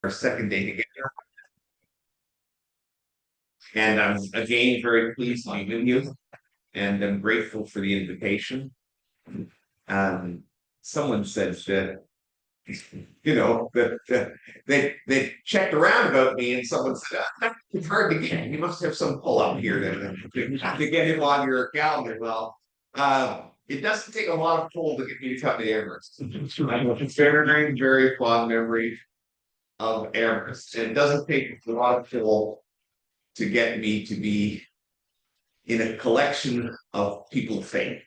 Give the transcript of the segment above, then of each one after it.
our second day together. And I'm again very pleased to be with you, and I'm grateful for the invitation. Um, Someone said that that they checked around about me, and someone said, it's hard to get. You must have some pull up here to get him on your calendar." Well, it doesn't take a lot of pull to get me to come to Amherst. I have a very, very fond memory of Amherst. And it doesn't take a lot of pull to get me to be in a collection of people of faith.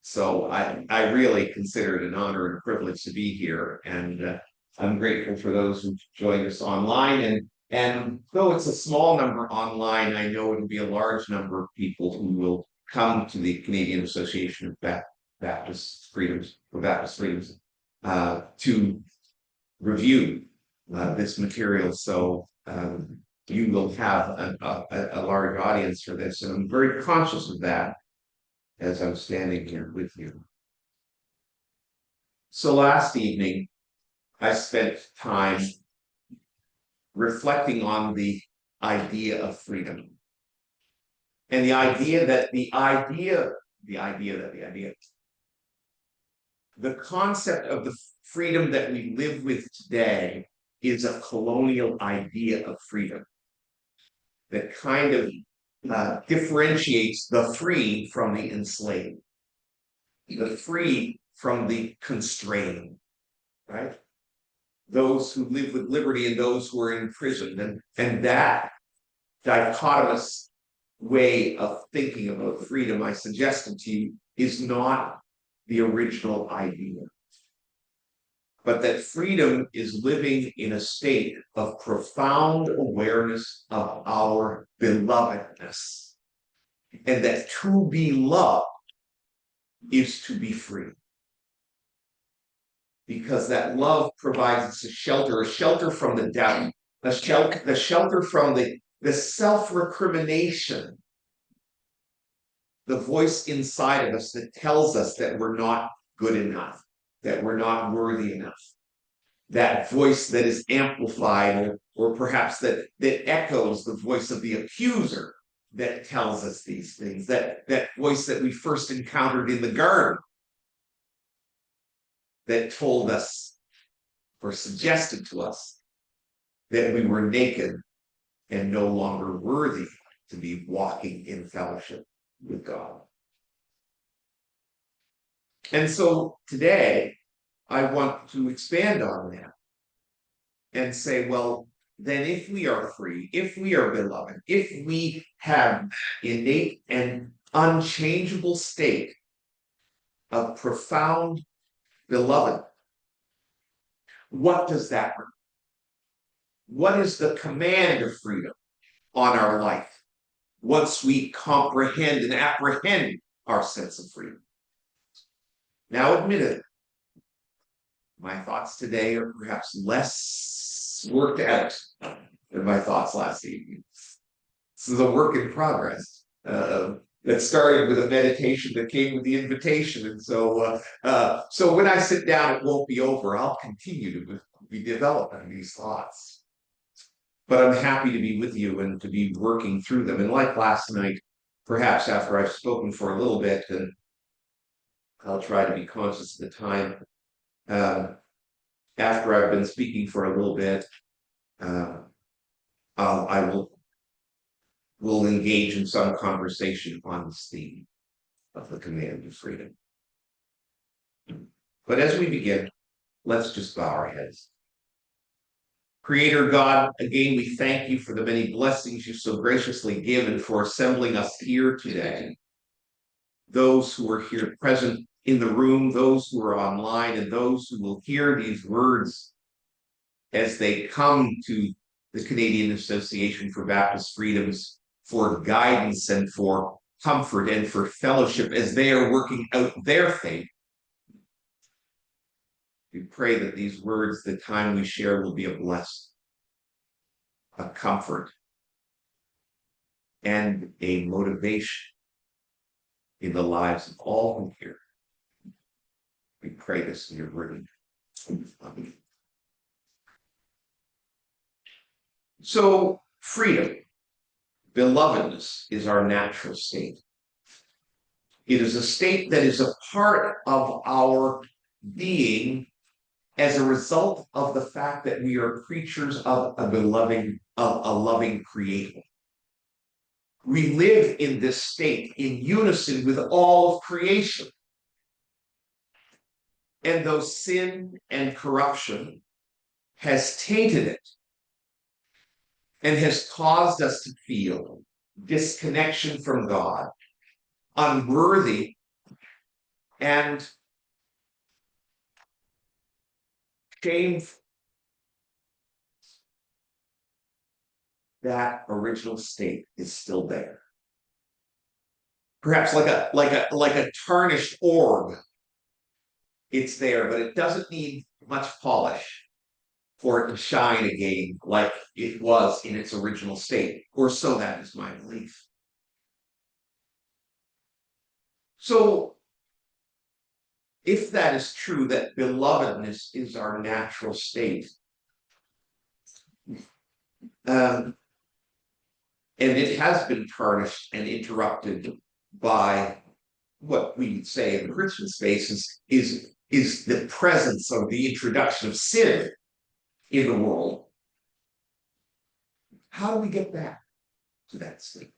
So I really consider it an honor and a privilege to be here, and I'm grateful for those who joined us online. And though it's a small number online, I know it'll be a large number of people who will come to the Canadian Association of Baptist Freedoms to review this material. So you will have a large audience for this, and I'm very conscious of that as I'm standing here with you. So last evening, I spent time reflecting on the idea of freedom. And the concept of the freedom that we live with today is a colonial idea of freedom that kind of differentiates the free from the enslaved, the free from the constrained, right? Those who live with liberty and those who are imprisoned. And that dichotomous way of thinking about freedom, I suggested to you, is not the original idea. But that freedom is living in a state of profound awareness of our belovedness. And that to be loved is to be free. Because that love provides us a shelter from the doubt, a shelter from the self-recrimination, the voice inside of us that tells us that we're not good enough, that we're not worthy enough. That voice that is amplified, or perhaps that echoes the voice of the accuser that tells us these things, that voice that we first encountered in the garden that told us or suggested to us that we were naked and no longer worthy to be walking in fellowship with God. And so today, I want to expand on that and say, well, then if we are free, if we are beloved, if we have innate and unchangeable state of profound beloved, what does that mean? What is the command of freedom on our life once we comprehend and apprehend our sense of freedom? Now, admittedly, my thoughts today are perhaps less worked out than my thoughts last evening. This is a work in progress that started with a meditation that came with the invitation. And so when I sit down, it won't be over. I'll continue to be developing these thoughts. But I'm happy to be with you and to be working through them. And like last night, perhaps after I've spoken for a little bit, and I'll try to be conscious of the time. After I've been speaking for a little bit, will engage in some conversation on this theme of the command of freedom. But as we begin, let's just bow our heads. Creator God, again, we thank you for the many blessings you so graciously give and for assembling us here today. Those who are here present in the room, those who are online, and those who will hear these words as they come to the Canadian Association for Baptist Freedoms for guidance and for comfort and for fellowship as they are working out their faith. We pray that these words, the time we share, will be a blessing, a comfort, and a motivation in the lives of all who hear. We pray this in your word. Amen. So freedom, belovedness is our natural state. It is a state that is a part of our being as a result of the fact that we are creatures of a loving creator. We live in this state in unison with all of creation. And though sin and corruption has tainted it and has caused us to feel disconnection from God, unworthy, and shameful, that original state is still there. Perhaps like a tarnished orb, it's there, but it doesn't need much polish for it to shine again like it was in its original state, or so that is my belief. So, if that is true, that belovedness is our natural state, and it has been tarnished and interrupted by what we say in the Christian space is the presence of the introduction of sin in the world. How do we get back to that state?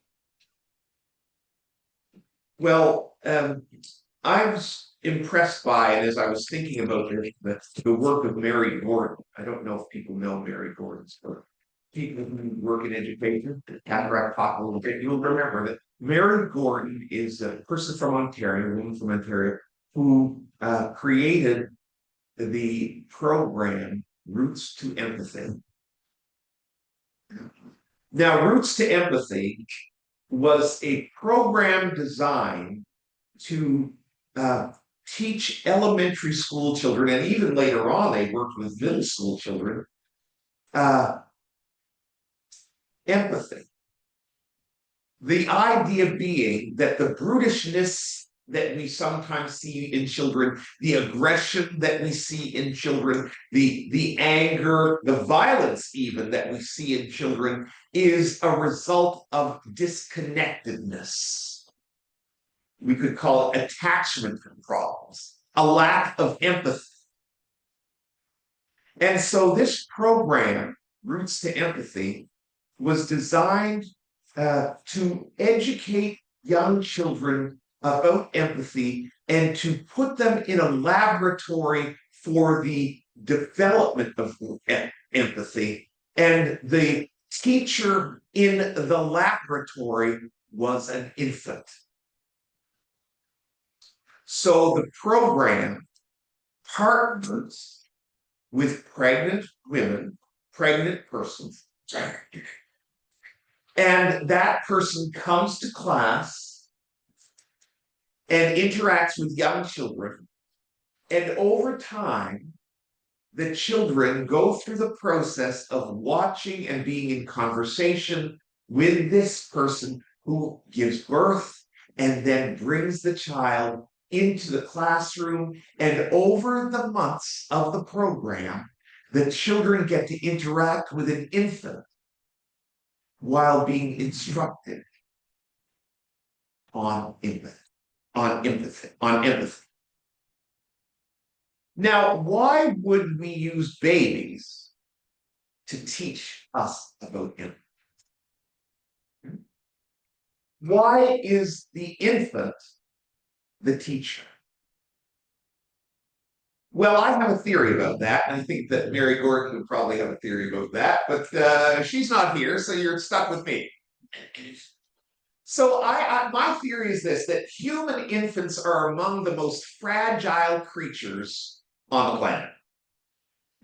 Well, I was impressed by, and as I was thinking about the work of Mary Gordon, I don't know if people know Mary Gordon's work. People who work in education, cataract talk a little bit, you'll remember that Mary Gordon is a person from Ontario, a woman from Ontario, who created the program Roots to Empathy. Now, Roots to Empathy was a program designed to teach elementary school children, and even later on, they worked with middle school children, empathy. The idea being that the brutishness that we sometimes see in children, the aggression that we see in children, the anger, the violence even that we see in children is a result of disconnectedness. We could call it attachment problems, a lack of empathy. And so this program, Roots to Empathy, was designed to educate young children about empathy and to put them in a laboratory for the development of empathy. And the teacher in the laboratory was an infant. So the program partners with pregnant women, pregnant persons, and that person comes to class and interacts with young children. And over time, the children go through the process of watching and being in conversation with this person who gives birth and then brings the child into the classroom. And over the months of the program, the children get to interact with an infant while being instructed on empathy. Now, why would we use babies to teach us about empathy? Why is the infant the teacher? Well, I have a theory about that, and I think that Mary Gordon would probably have a theory about that, but she's not here, so you're stuck with me. So my theory is this, that human infants are among the most fragile creatures on the planet.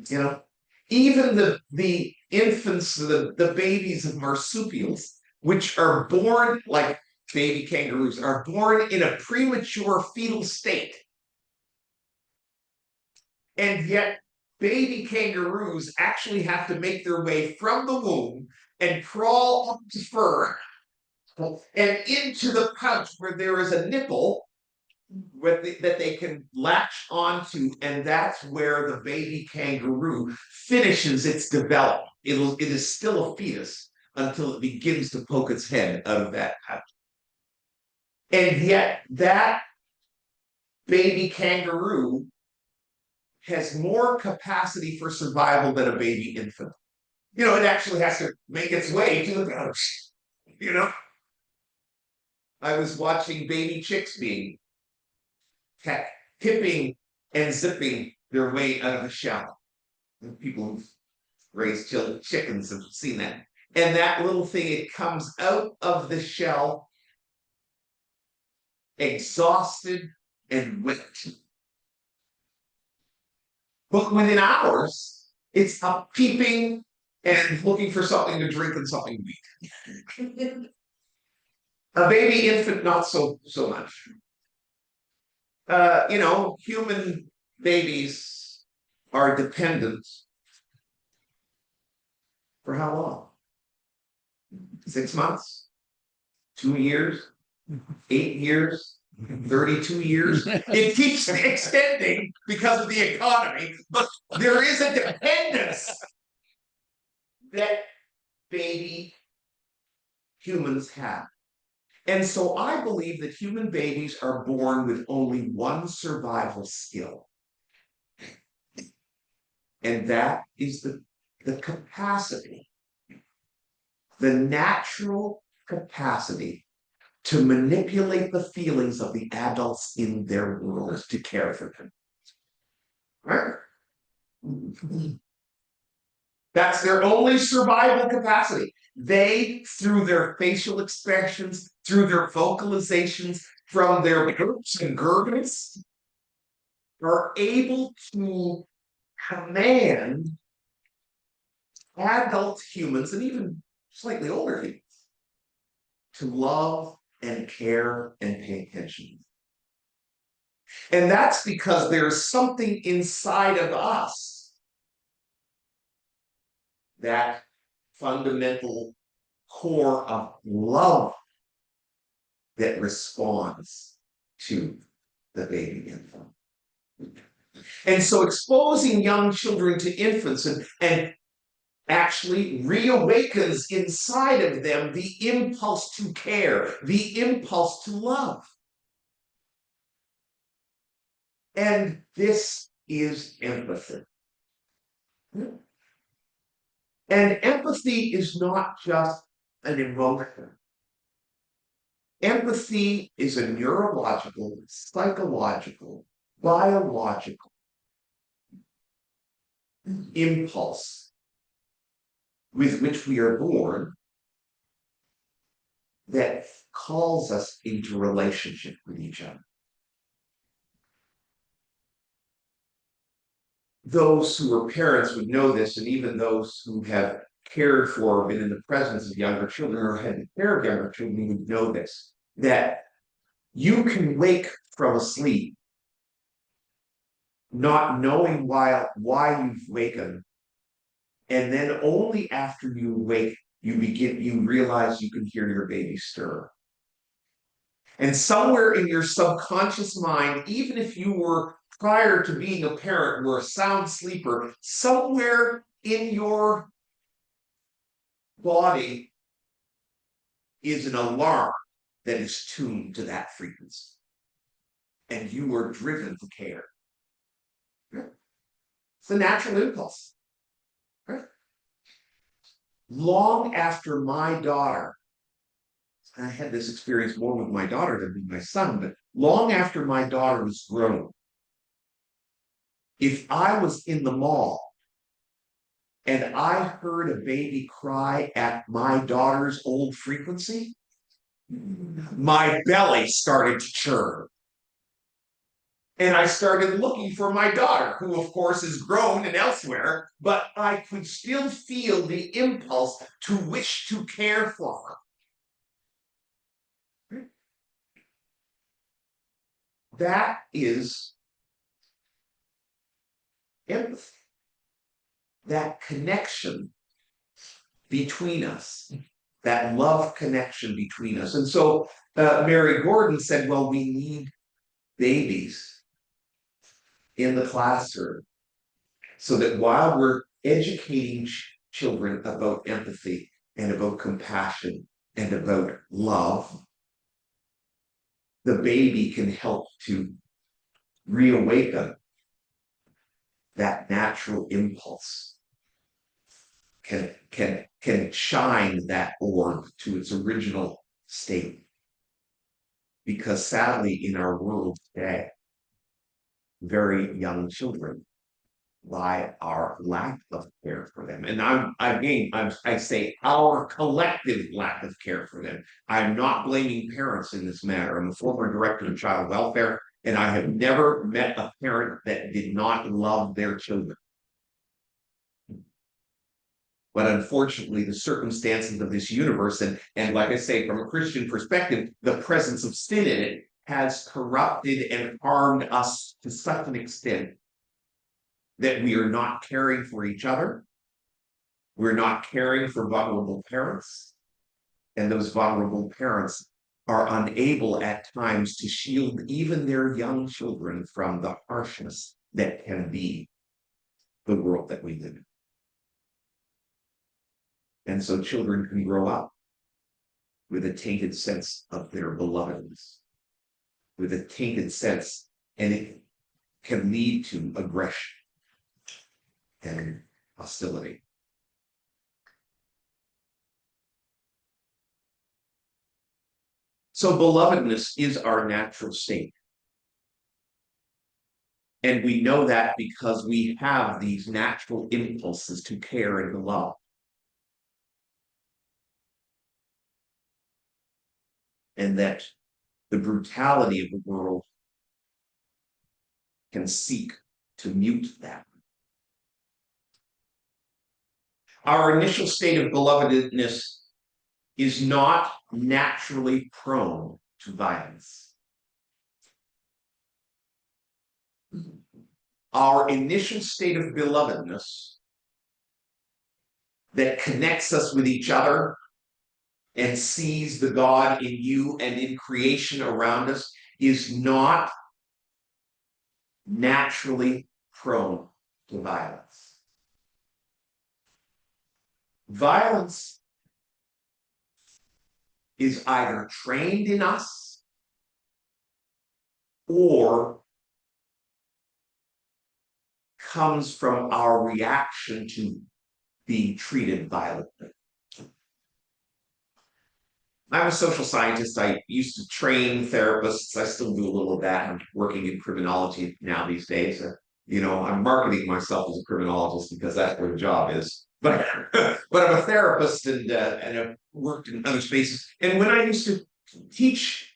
You know, even the infants, the babies of marsupials, which are born like baby kangaroos, are born in a premature fetal state. And yet baby kangaroos actually have to make their way from the womb and crawl up to fur and into the pouch where there is a nipple that they can latch onto, and that's where the baby kangaroo finishes its development. it is still a fetus until it begins to poke its head out of that pouch. And yet that baby kangaroo has more capacity for survival than a baby infant. It actually has to make its way to the pouch. I was watching baby chicks being tipping and zipping their way out of the shell. People who've raised chickens have seen that. And that little thing, it comes out of the shell exhausted and wet. But within hours, it's up peeping and looking for something to drink and something to eat. A baby infant, not so much. Human babies are dependent for how long? 6 months? 2 years? 8 years? 32 years? It keeps extending because of the economy, but there is a dependence that baby humans have. And so I believe that human babies are born with only one survival skill. And that is the capacity, the natural capacity to manipulate the feelings of the adults in their world to care for them. Right? That's their only survival capacity. They, through their facial expressions, through their vocalizations, from their burps and gurgles, are able to command adult humans and even slightly older humans to love and care and pay attention. And that's because there's something inside of us, that fundamental core of love, that responds to the baby infant. And so exposing young children to infants and actually reawakens inside of them the impulse to care, the impulse to love. And this is empathy. And empathy is not just an emotion. Empathy is a neurological, psychological, biological impulse with which we are born that calls us into relationship with each other. Those who are parents would know this, and even those who have cared for, been in the presence of younger children or had to care of younger children would know this, that you can wake from a sleep not knowing why you've wakened, and then only after you wake, you realize you can hear your baby stir. And somewhere in your subconscious mind, even if you were, prior to being a parent, were a sound sleeper, somewhere in your body is an alarm that is tuned to that frequency. And you are driven to care. It's a natural impulse. Right? Long after my daughter, I had this experience more with my daughter than with my son, but long after my daughter was grown, if I was in the mall and I heard a baby cry at my daughter's old frequency, my belly started to churn. And I started looking for my daughter, who of course is grown and elsewhere, but I could still feel the impulse to wish to care for her. That is empathy. That connection between us, that love connection between us. And so Mary Gordon said, well, we need babies in the classroom so that while we're educating children about empathy and about compassion and about love, the baby can help to reawaken that natural impulse, can shine that orb to its original state. Because sadly, in our world today, very young children, by our lack of care for them, and I say our collective lack of care for them. I'm not blaming parents in this matter. I'm a former director of child welfare, and I have never met a parent that did not love their children. But unfortunately, the circumstances of this universe, and like I say, from a Christian perspective, the presence of sin in it has corrupted and harmed us to such an extent that we are not caring for each other. We're not caring for vulnerable parents. And those vulnerable parents are unable at times to shield even their young children from the harshness that can be the world that we live in. And so children can grow up with a tainted sense of their belovedness, with a tainted sense, and it can lead to aggression and hostility. So belovedness is our natural state. And we know that because we have these natural impulses to care and to love. And that the brutality of the world can seek to mute that. Our initial state of belovedness is not naturally prone to violence. Our initial state of belovedness that connects us with each other and sees the God in you and in creation around us is not naturally prone to violence. Violence is either trained in us or comes from our reaction to being treated violently. I'm a social scientist. I used to train therapists. I still do a little of that. I'm working in criminology now these days. I'm marketing myself as a criminologist because that's where the job is. But I'm a therapist and I've worked in other spaces. And when I used to teach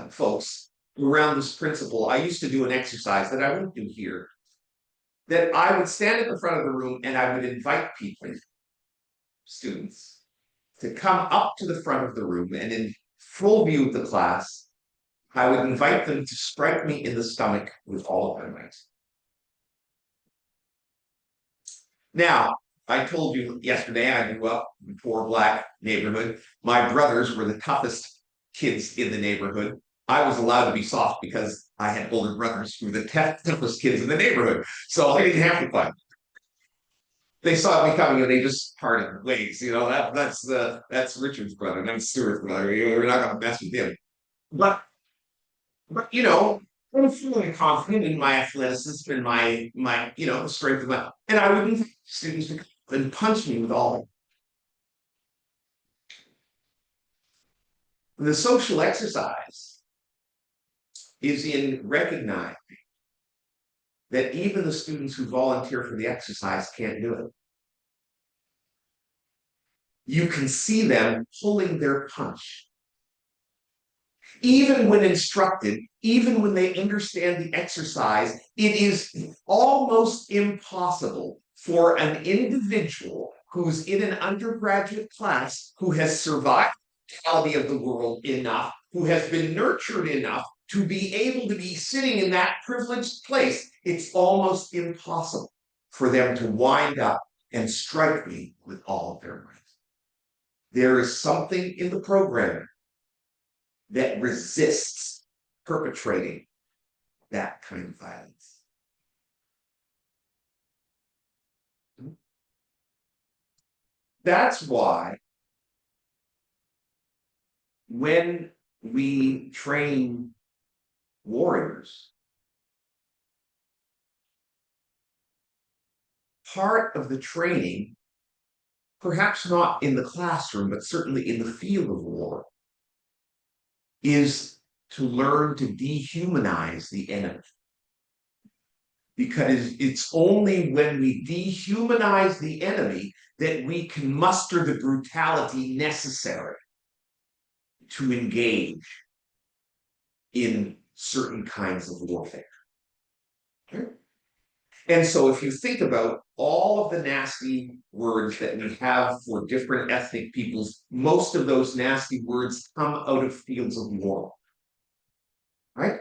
folks around this principle, I used to do an exercise that I wouldn't do here. That I would stand at the front of the room and I would invite people, students, to come up to the front of the room, and in full view of the class, I would invite them to strike me in the stomach with all of their might. Now, I told you yesterday I grew up in a poor Black neighborhood. My brothers were the toughest kids in the neighborhood. I was allowed to be soft because I had older brothers who were the toughest kids in the neighborhood. So I didn't have to fight. They saw me coming and they just parted ways. That's Richard's brother, not Stuart's brother. We're not going to mess with him. But I'm feeling confident in my athleticism and my strength of my, and I would invite students to come and punch me with all. The social exercise is in recognizing that even the students who volunteer for the exercise can't do it. You can see them pulling their punch. Even when instructed, even when they understand the exercise, it is almost impossible for an individual who's in an undergraduate class who has survived the reality of the world enough, who has been nurtured enough to be able to be sitting in that privileged place. It's almost impossible for them to wind up and strike me with all of their might. There is something in the program that resists perpetrating that kind of violence. That's why when we train warriors, part of the training, perhaps not in the classroom, but certainly in the field of war, is to learn to dehumanize the enemy. Because it's only when we dehumanize the enemy that we can muster the brutality necessary to engage in certain kinds of warfare. Okay? And so if you think about all of the nasty words that we have for different ethnic peoples, most of those nasty words come out of fields of war. Right?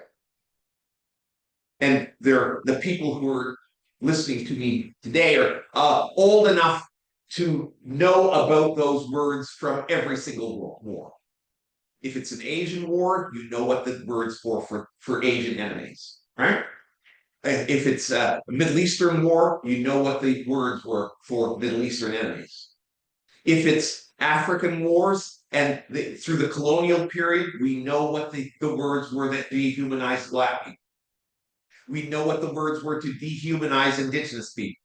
And they're the people who are listening to me today are old enough to know about those words from every single war. If it's an Asian war, you know what the words for Asian enemies, right? If it's a Middle Eastern war, you know what the words were for Middle Eastern enemies. If it's African wars and through the colonial period, we know what the words were that dehumanized Black people. We know what the words were to dehumanize Indigenous people.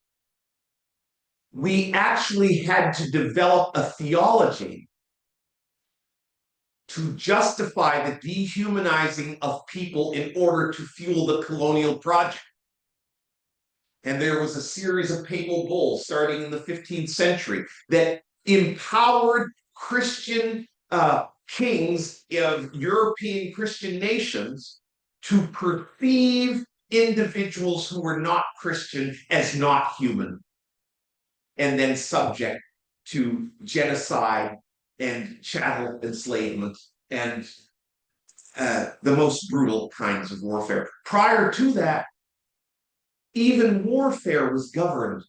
We actually had to develop a theology to justify the dehumanizing of people in order to fuel the colonial project. And there was a series of papal bulls starting in the 15th century that empowered Christian kings of European Christian nations to perceive individuals who were not Christian as not human, and then subject to genocide and chattel enslavement and the most brutal kinds of warfare. Prior to that, even warfare was governed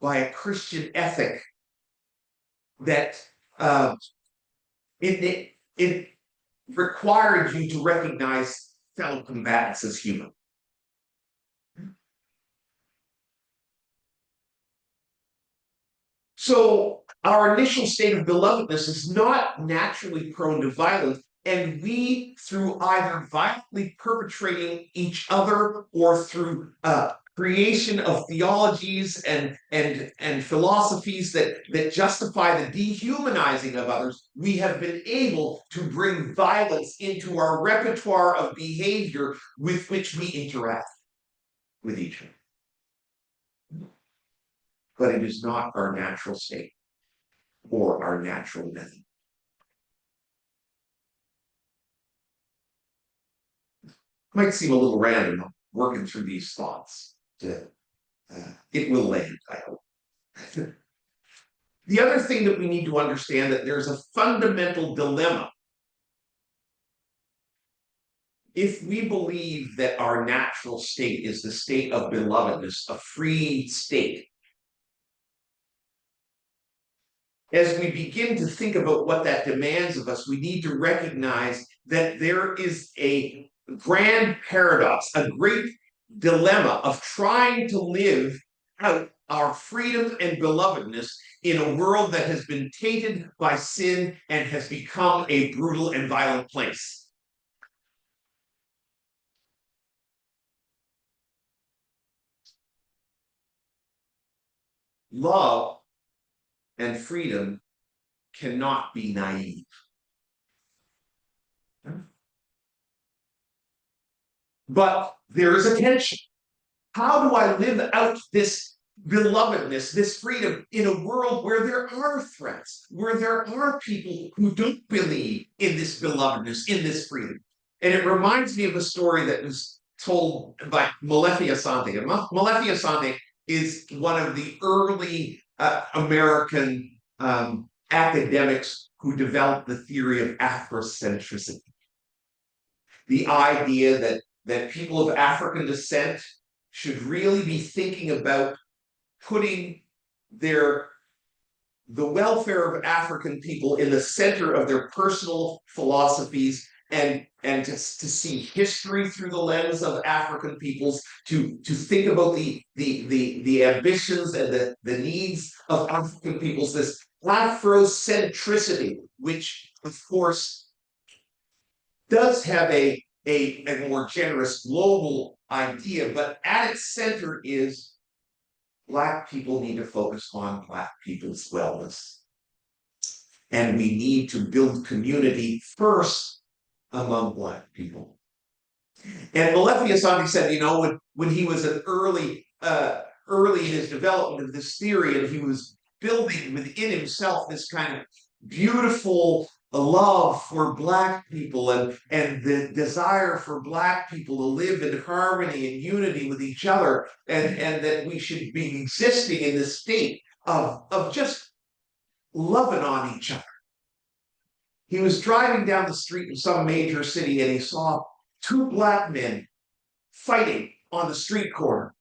by a Christian ethic that it required you to recognize fellow combatants as human. So our initial state of belovedness is not naturally prone to violence, and we, through either violently perpetrating each other or through creation of theologies and philosophies that justify the dehumanizing of others, we have been able to bring violence into our repertoire of behavior with which we interact with each other. But it is not our natural state or our natural method. Might seem a little random working through these thoughts. It will land, I hope. The other thing that we need to understand that there's a fundamental dilemma. If we believe that our natural state is the state of belovedness, a free state, as we begin to think about what that demands of us, we need to recognize that there is a grand paradox, a great dilemma of trying to live out our freedom and belovedness in a world that has been tainted by sin and has become a brutal and violent place. Love and freedom cannot be naive. But there is a tension. How do I live out this belovedness, this freedom in a world where there are threats, where there are people who don't believe in this belovedness, in this freedom? And it reminds me of a story that was told by Molefi Asante. And Molefi Asante is one of the early American academics who developed the theory of Afrocentricity. The idea that people of African descent should really be thinking about putting the welfare of African people in the center of their personal philosophies to see history through the lens of African peoples, to think about the ambitions and the needs of African peoples, this Afrocentricity, which of course does have a more generous global idea, but at its center is Black people need to focus on Black people's wellness. And we need to build community first among Black people. And Malefius said, when he was an early in his development of this theory, and he was building within himself this kind of beautiful love for Black people and the desire for Black people to live in harmony and unity with each other, and that we should be existing in this state of just loving on each other. He was driving down the street in some major city, and he saw two Black men fighting on the street corner,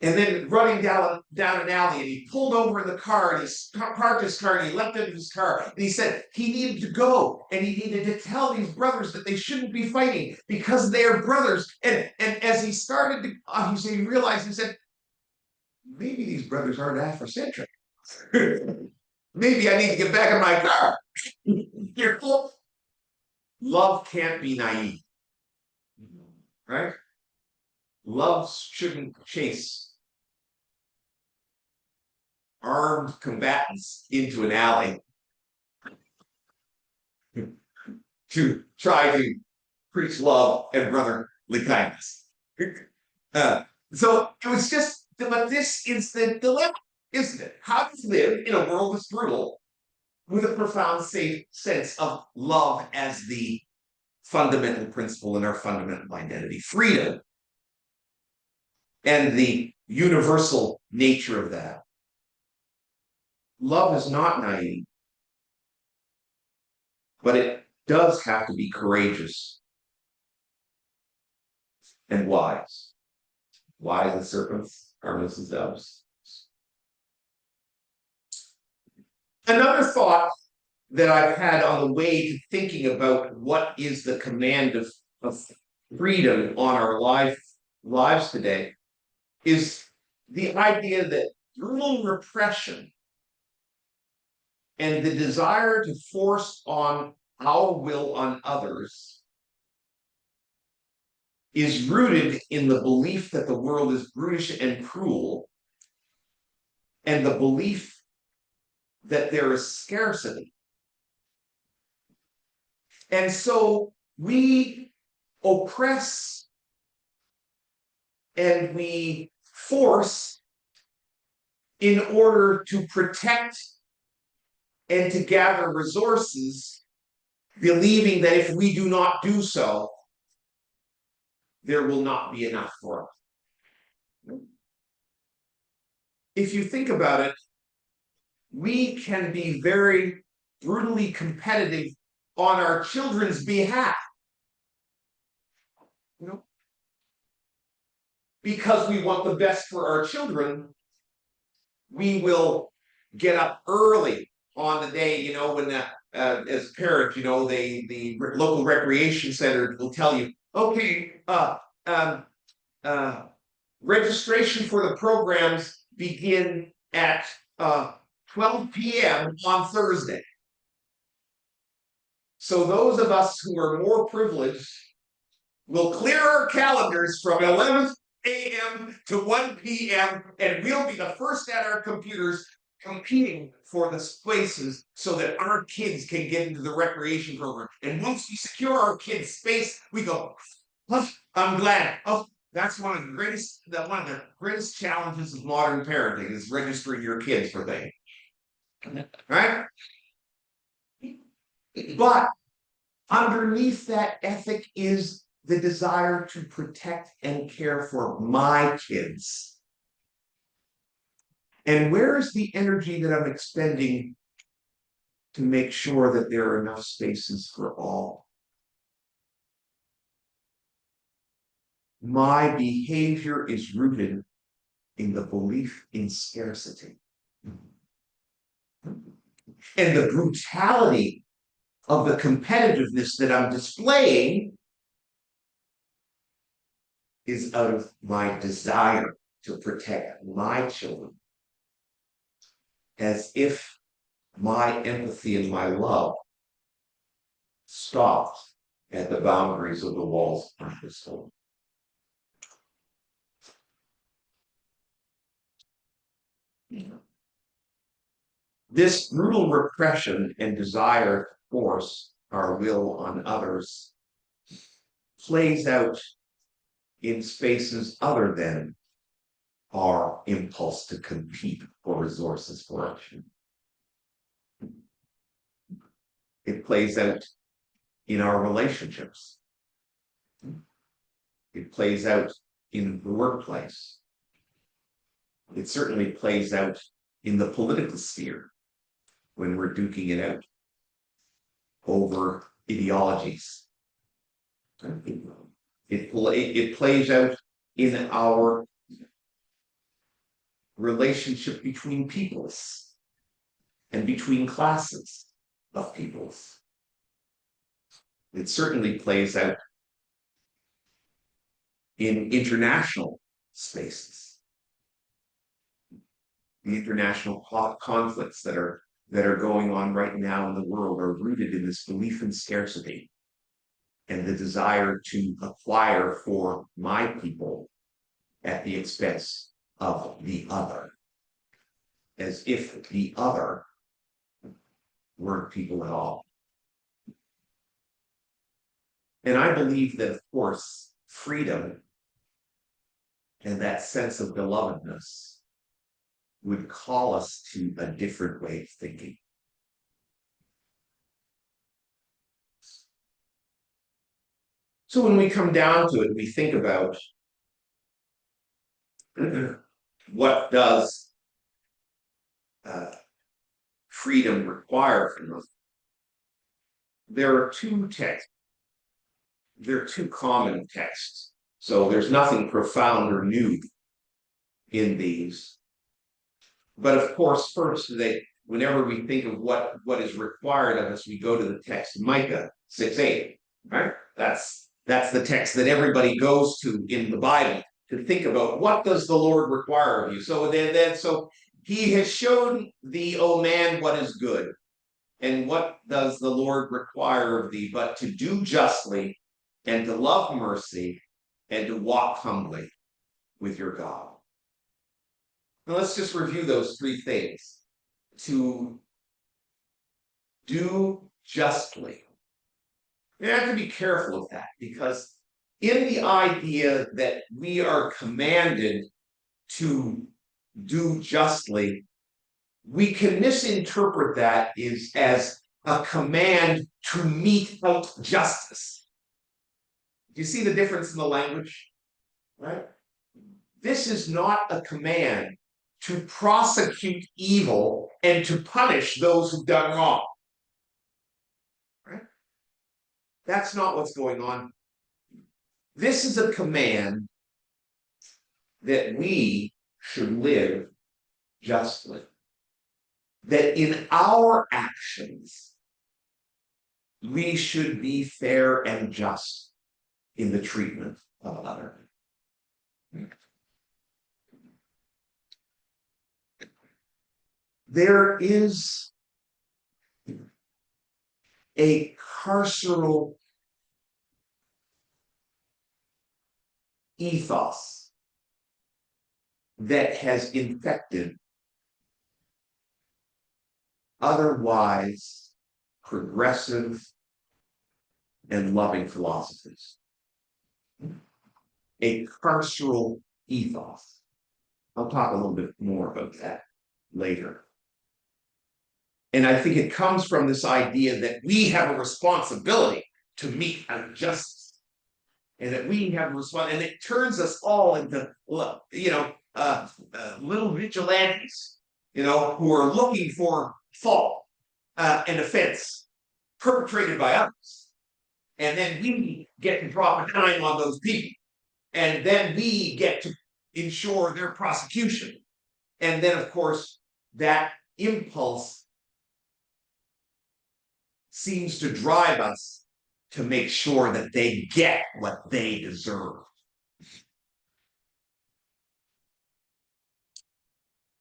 and then running down an alley. And he pulled over in the car, and he parked his car, and he leapt into his car, and he said he needed to go, and he needed to tell these brothers that they shouldn't be fighting because they are brothers. And as he started to, he realized, he said, maybe these brothers aren't Afrocentric. Maybe I need to get back in my car. Love can't be naive, right? Love shouldn't chase armed combatants into an alley to try to preach love and brotherly kindness. So it was just, but this is the dilemma, isn't it? How to live in a world that's brutal with a profound sense of love as the fundamental principle in our fundamental identity, freedom, and the universal nature of that. Love is not naive, but it does have to be courageous and wise. Wise as serpents, harmless as doves. Another thought that I've had on the way to thinking about what is the command of freedom on our lives today is the idea that brutal repression and the desire to force on our will on others is rooted in the belief that the world is brutish and cruel, and the belief that there is scarcity. And so we oppress and we force in order to protect and to gather resources, believing that if we do not do so, there will not be enough for us. If you think about it, we can be very brutally competitive on our children's behalf. Because we want the best for our children, we will get up early on the day, when as parents, the local recreation center will tell you, okay, registration for the programs begin at 12 p.m. on Thursday. So those of us who are more privileged will clear our calendars from 11 a.m. to 1 p.m. and we'll be the first at our computers competing for the spaces so that our kids can get into the recreation program. And once we secure our kids' space, we go, oh, I'm glad. Oh, that's one of the greatest challenges of modern parenting is registering your kids for things. Right? But underneath that ethic is the desire to protect and care for my kids. And where is the energy that I'm expending to make sure that there are enough spaces for all? My behavior is rooted in the belief in scarcity. And the brutality of the competitiveness that I'm displaying is out of my desire to protect my children, as if my empathy and my love stops at the boundaries of the walls of this home. This brutal repression and desire to force our will on others plays out in spaces other than our impulse to compete for resources for action. It plays out in our relationships. It plays out in the workplace. It certainly plays out in the political sphere when we're duking it out over ideologies. It plays out in our relationship between peoples and between classes of peoples. It certainly plays out in international spaces. The international conflicts that are going on right now in the world are rooted in this belief in scarcity and the desire to acquire for my people at the expense of the other, as if the other weren't people at all. And I believe that, of course, freedom and that sense of belovedness would call us to a different way of thinking. So when we come down to it, we think about what does freedom require from us. There are two texts. There are two common texts. So there's nothing profound or new in these. But of course, first, whenever we think of what is required of us, we go to the text Micah 6:8. Right? That's the text that everybody goes to in the Bible to think about what does the Lord require of you. So so he has shown thee, O man, what is good. And what does the Lord require of thee but to do justly and to love mercy and to walk humbly with your God. Now let's just review those three things. To do justly. We have to be careful of that, because in the idea that we are commanded to do justly, we can misinterpret that as a command to mete out justice. Do you see the difference in the language? Right? This is not a command to prosecute evil and to punish those who've done wrong. Right? That's not what's going on. This is a command that we should live justly. That in our actions, we should be fair and just in the treatment of others. There is a carceral ethos that has infected otherwise progressive and loving philosophies. A carceral ethos. I'll talk a little bit more about that later. And I think it comes from this idea that we have a responsibility to mete out justice, and that we have a responsibility, and it turns us all into, little vigilantes, who are looking for fault and offense perpetrated by others, and then we get to drop a dime on those people, and then we get to ensure their prosecution, and then, of course, that impulse seems to drive us to make sure that they get what they deserve.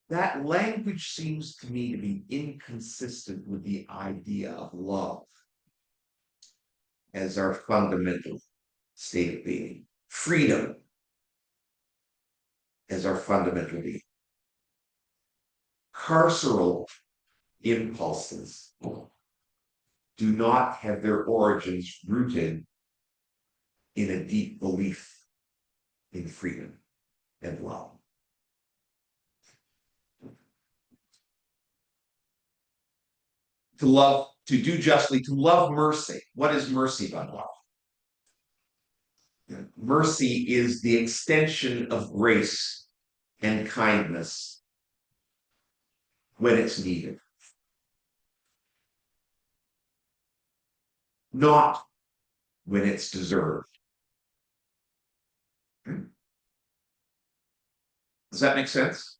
That language seems to me to be inconsistent with the idea of love as our fundamental state of being, freedom as our fundamental being. Carceral impulses do not have their origins rooted in a deep belief in freedom and love. To love, to do justly, to love mercy. What is mercy but love? Mercy is the extension of grace and kindness when it's needed, not when it's deserved. Does that make sense?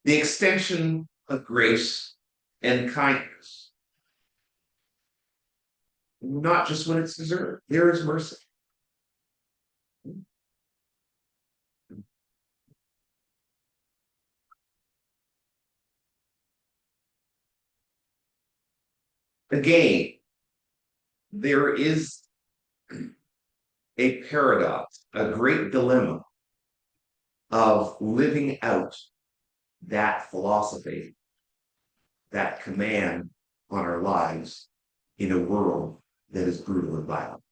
The extension of grace and kindness, not just when it's deserved. There is mercy. Again, there is a paradox, a great dilemma of living out that philosophy, that command on our lives in a world that is brutal and violent.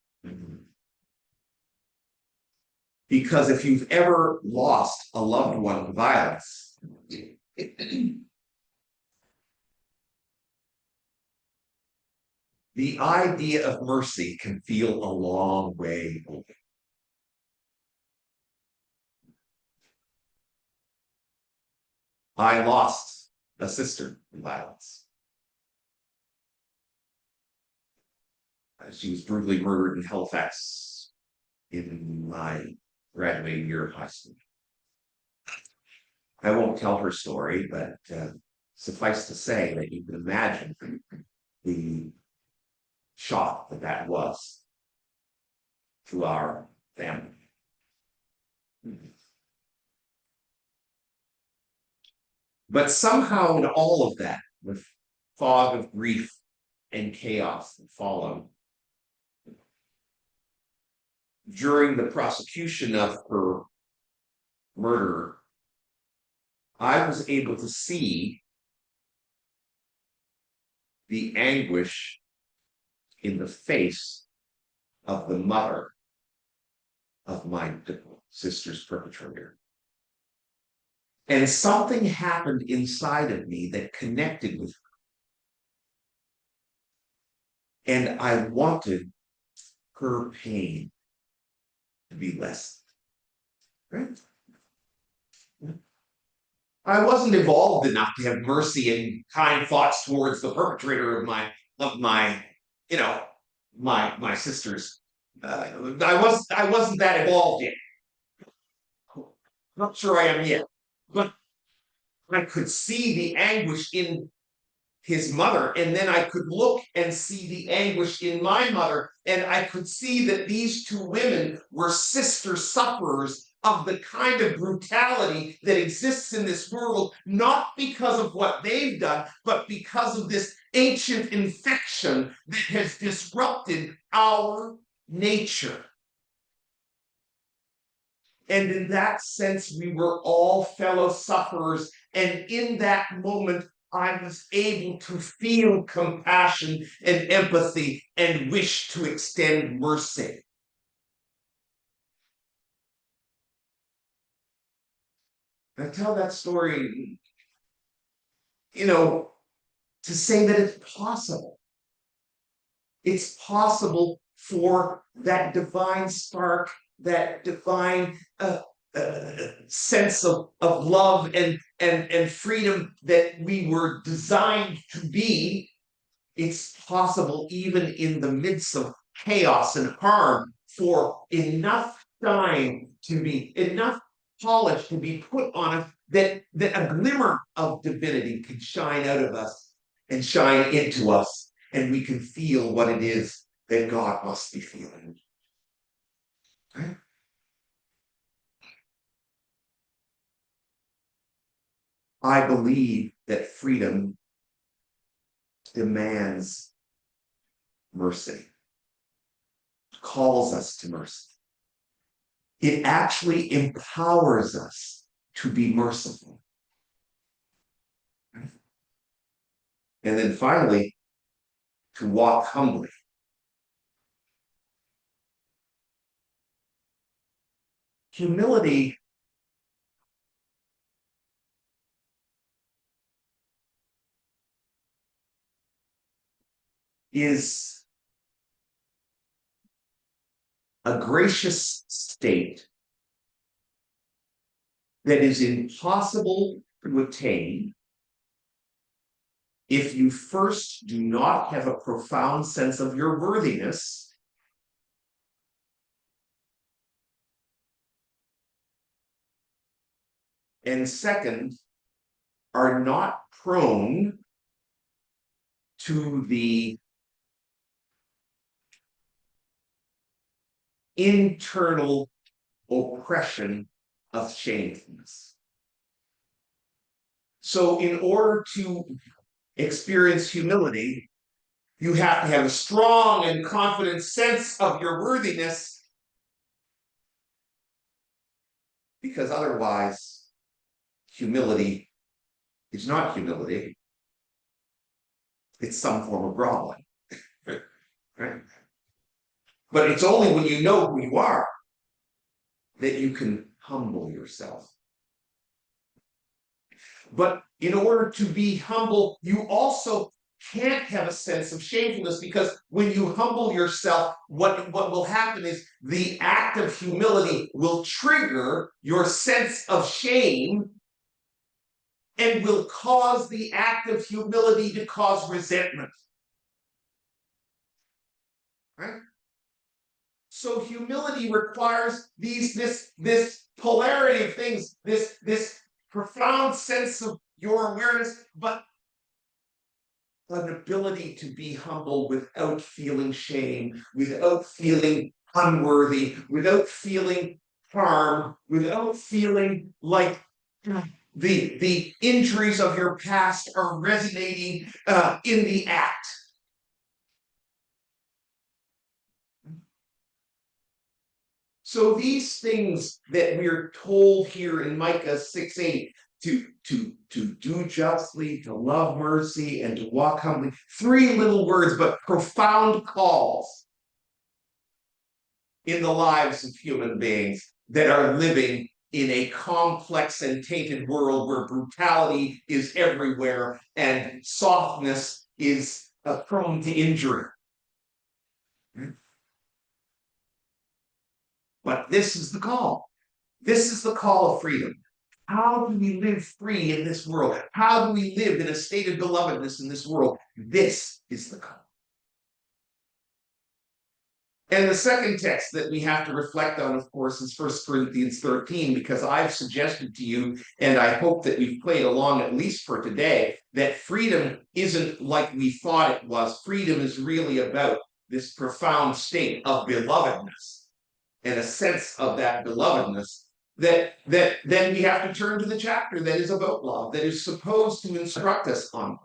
Because if you've ever lost a loved one to violence, the idea of mercy can feel a long way away. I lost a sister in violence. She was brutally murdered in Halifax in my graduating year of high school. I won't tell her story, but suffice to say that you can imagine the shock that that was to our family. But somehow in all of that, the fog of grief and chaos that followed, during the prosecution of her murderer, I was able to see the anguish in the face of the mother of my sister's perpetrator. And something happened inside of me that connected with her. And I wanted her pain to be less. Right? I wasn't evolved enough to have mercy and kind thoughts towards the perpetrator of my my sister's. I wasn't that evolved yet. Not sure I am yet, but I could see the anguish in his mother, and then I could look and see the anguish in my mother, and I could see that these two women were sister sufferers of the kind of brutality that exists in this world, not because of what they've done, but because of this ancient infection that has disrupted our nature. And in that sense, we were all fellow sufferers. And in that moment, I was able to feel compassion and empathy and wish to extend mercy. I tell that story, to say that it's possible. It's possible for that divine spark, that divine sense of love and freedom that we were designed to be. It's possible even in the midst of chaos and harm for enough shine to be, enough polish to be put on us that a glimmer of divinity can shine out of us and shine into us. and we can feel what it is that God must be feeling. Right? I believe that freedom demands mercy, calls us to mercy. It actually empowers us to be merciful. And then finally, to walk humbly. Humility is a gracious state that is impossible to attain if you first do not have a profound sense of your worthiness, and second, are not prone to the internal oppression of shamefulness. So, in order to experience humility, you have to have a strong and confident sense of your worthiness, because otherwise, humility is not humility. It's some form of groveling. Right? But it's only when you know who you are that you can humble yourself. But in order to be humble, you also can't have a sense of shamefulness, because when you humble yourself, what will happen is the act of humility will trigger your sense of shame and will cause the act of humility to cause resentment. Right? So humility requires this polarity of things, this profound sense of your awareness, but an ability to be humble without feeling shame, without feeling unworthy, without feeling harm, without feeling like the injuries of your past are resonating in the act. So these things that we're told here in Micah 6:8, to do justly, to love mercy, and to walk humbly, 3 little words, but profound calls in the lives of human beings that are living in a complex and tainted world where brutality is everywhere and softness is prone to injury. But this is the call. This is the call of freedom. How do we live free in this world? How do we live in a state of belovedness in this world? This is the call. And the second text that we have to reflect on, of course, is 1 Corinthians 13, because I've suggested to you, and I hope that we've played along at least for today, that freedom isn't like we thought it was. Freedom is really about this profound state of belovedness and a sense of that belovedness, that then we have to turn to the chapter that is about love, that is supposed to instruct us on love.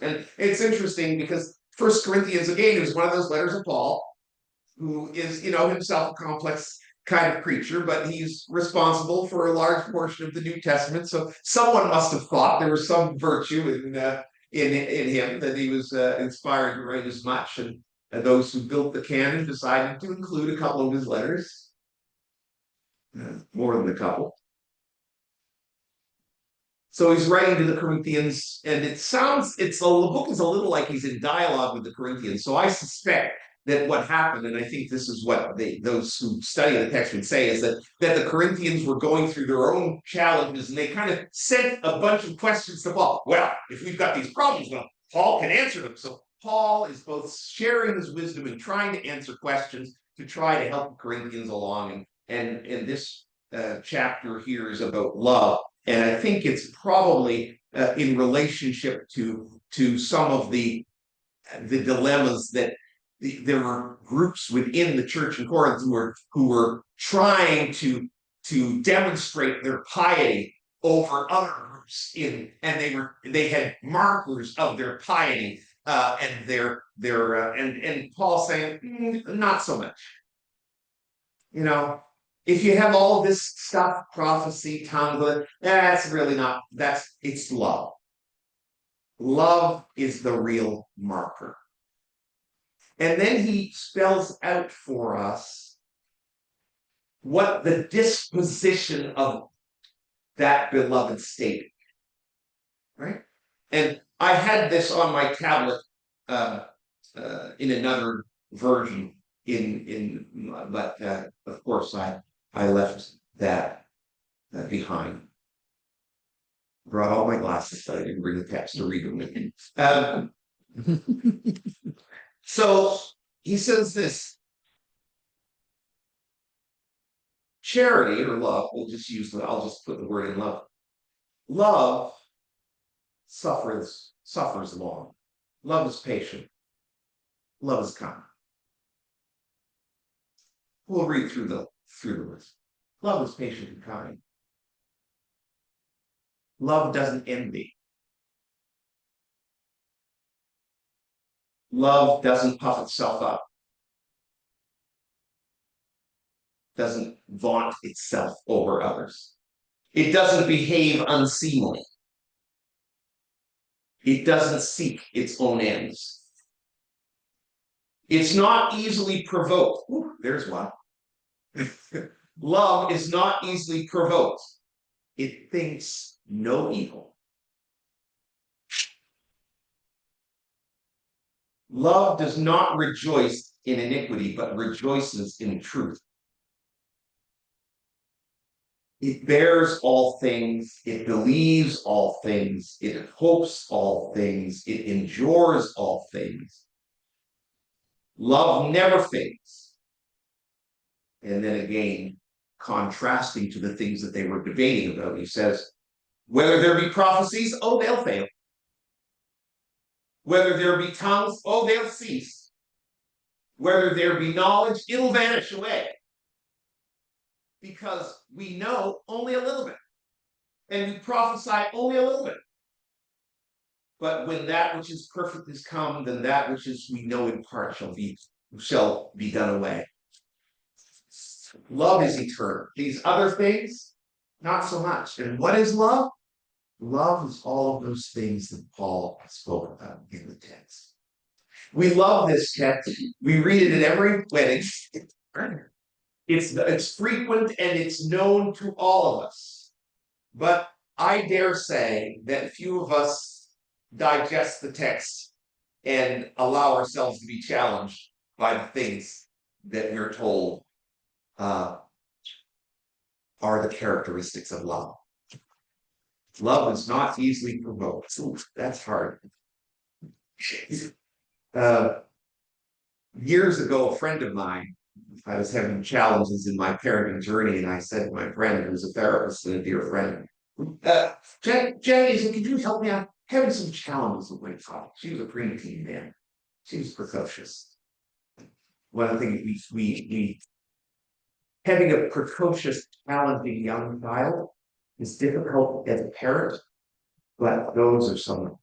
And it's interesting because 1 Corinthians, again, is one of those letters of Paul, who is, himself a complex kind of creature, but he's responsible for a large portion of the New Testament. So someone must have thought there was some virtue in him, that he was inspired to write as much. And those who built the canon decided to include a couple of his letters, more than a couple. So he's writing to the Corinthians, and the book is a little like he's in dialogue with the Corinthians. So I suspect that what happened, and I think this is what those who study the text would say, is that the Corinthians were going through their own challenges, and they kind of sent a bunch of questions to Paul. Well, if we've got these problems, well, Paul can answer them. So Paul is both sharing his wisdom and trying to answer questions to try to help the Corinthians along. And this chapter here is about love. And I think it's probably in relationship to some of the the dilemmas that there were groups within the church in Corinth who were trying to demonstrate their piety over other groups and they had markers of their piety and and Paul saying not so much. If you have all this stuff, prophecy, tongue, that's really not, it's love. Love is the real marker. And then he spells out for us what the disposition of that beloved state, right? And I had this on my tablet in another version but of course I left that behind. Brought all my glasses, so I didn't bring the text to read them with me. So he says this: charity or love, I'll just put the word in love. Love suffers long. Love is patient. Love is kind. We'll read through the list. Love is patient and kind. Love doesn't envy. Love doesn't puff itself up. Doesn't vaunt itself over others. It doesn't behave unseemly. It doesn't seek its own ends. It's not easily provoked. Ooh, there's one. Love is not easily provoked. It thinks no evil. Love does not rejoice in iniquity, but rejoices in truth. It bears all things, it believes all things, it hopes all things, it endures all things. Love never fades. And then again, contrasting to the things that they were debating about, he says, whether there be prophecies, oh, they'll fail. Whether there be tongues, oh, they'll cease. Whether there be knowledge, it'll vanish away. Because we know only a little bit. And we prophesy only a little bit. But when that which is perfect is come, then that which is we know in part shall be done away. Love is eternal. These other things, not so much. And what is love? Love is all of those things that Paul spoke about in the text. We love this text. We read it at every wedding. It's frequent and it's known to all of us. But I dare say that few of us digest the text and allow ourselves to be challenged by the things that we're told are the characteristics of love. Love is not easily provoked. Ooh, that's hard. Years ago, a friend of mine, I was having challenges in my parenting journey, and I said to my friend, who's a therapist and a dear friend, Jay, could you help me out? Having some challenges with my father. She was a preteen man. She was precocious. One of the things we having a precocious, challenging young child is difficult as a parent, but those are some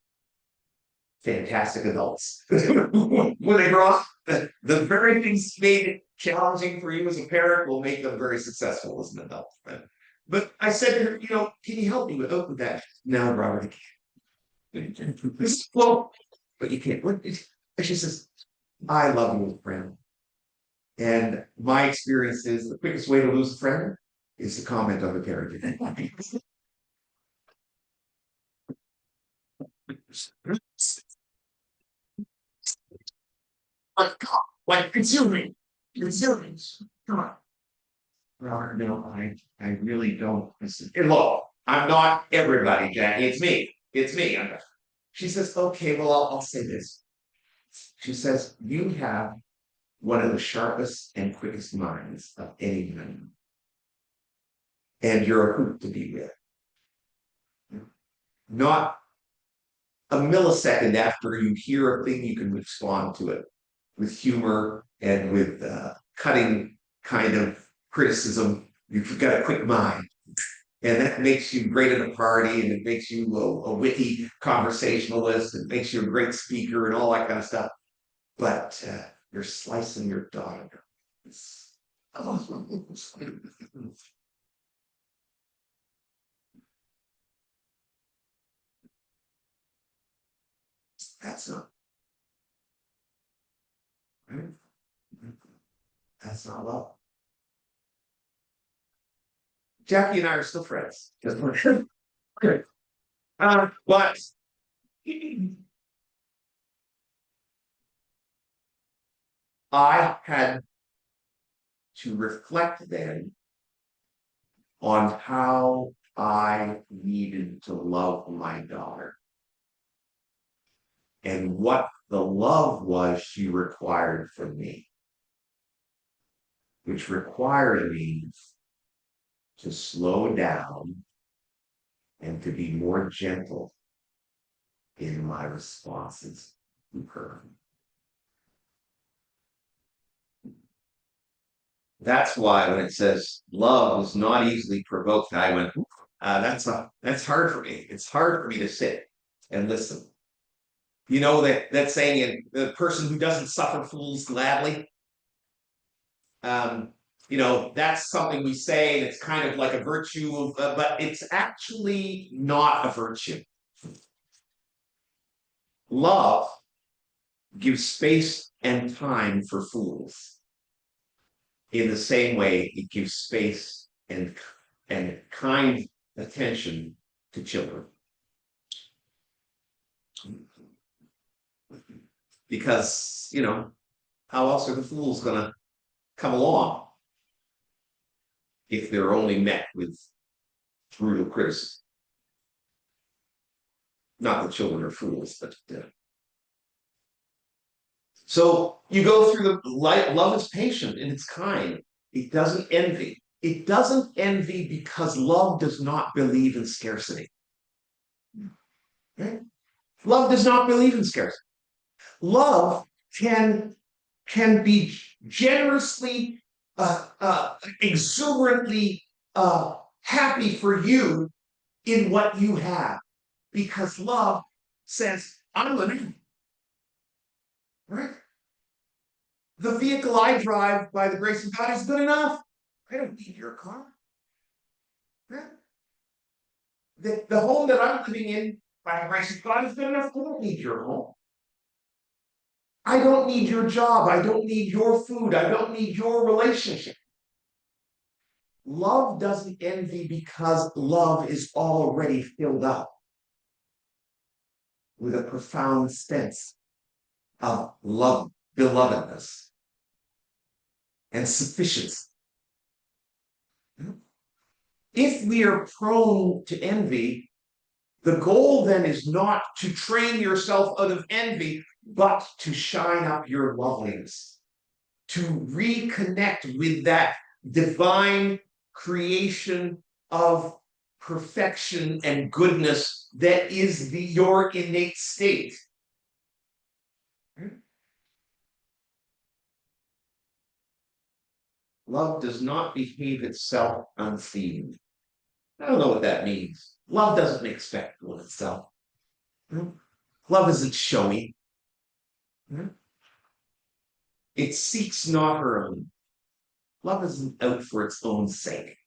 fantastic adults. When they grow up, the very things made it challenging for you as a parent will make them very successful as an adult. But I said to her, can you help me with that? No, Robert, I can't. Well, but you can't. And she says, I love you as a friend. And my experience is the quickest way to lose a friend is to comment on the parenting. Like consuming. Come on. Robert, no, I really don't. Look, I'm not everybody, Jackie. It's me. She says, okay, well, I'll say this. She says, you have one of the sharpest and quickest minds of any man. And you're a hoot to be with. Not a millisecond after you hear a thing, you can respond to it with humor and with cutting kind of criticism. You've got a quick mind. And that makes you great at a party, and it makes you a witty conversationalist, and makes you a great speaker and all that kind of stuff. But you're slicing your daughter. That's not right. That's not love. Jackie and I are still friends. Okay. But I had to reflect then on how I needed to love my daughter and what the love was she required from me, which required me to slow down and to be more gentle in my responses to her. That's why when it says love is not easily provoked, I went, that's hard for me. It's hard for me to sit and listen. You know that saying, the person who doesn't suffer fools gladly. Um, that's something we say, and it's kind of like a virtue, but it's actually not a virtue. Love gives space and time for fools. In the same way, it gives space and kind attention to children. Because, how else are the fools going to come along if they're only met with brutal criticism? Not that children are fools, but so you go through the light. Love is patient and it's kind. It doesn't envy. It doesn't envy because love does not believe in scarcity. Right? Love does not believe in scarcity. Love can be generously, exuberantly happy for you in what you have, because love says, I'm living. Right? The vehicle I drive, by the grace of God, is good enough. I don't need your car. Right? The home that I'm living in, by the grace of God, is good enough. I don't need your home. I don't need your job. I don't need your food. I don't need your relationship. Love doesn't envy because love is already filled up with a profound sense of love, belovedness, and sufficiency. If we are prone to envy, the goal then is not to train yourself out of envy, but to shine up your loveliness, to reconnect with that divine creation of perfection and goodness that is your innate state. Love does not behave itself unseen. I don't know what that means. Love doesn't make spectacle of itself. Love isn't showy. It seeks not her own. Love isn't out for its own sake.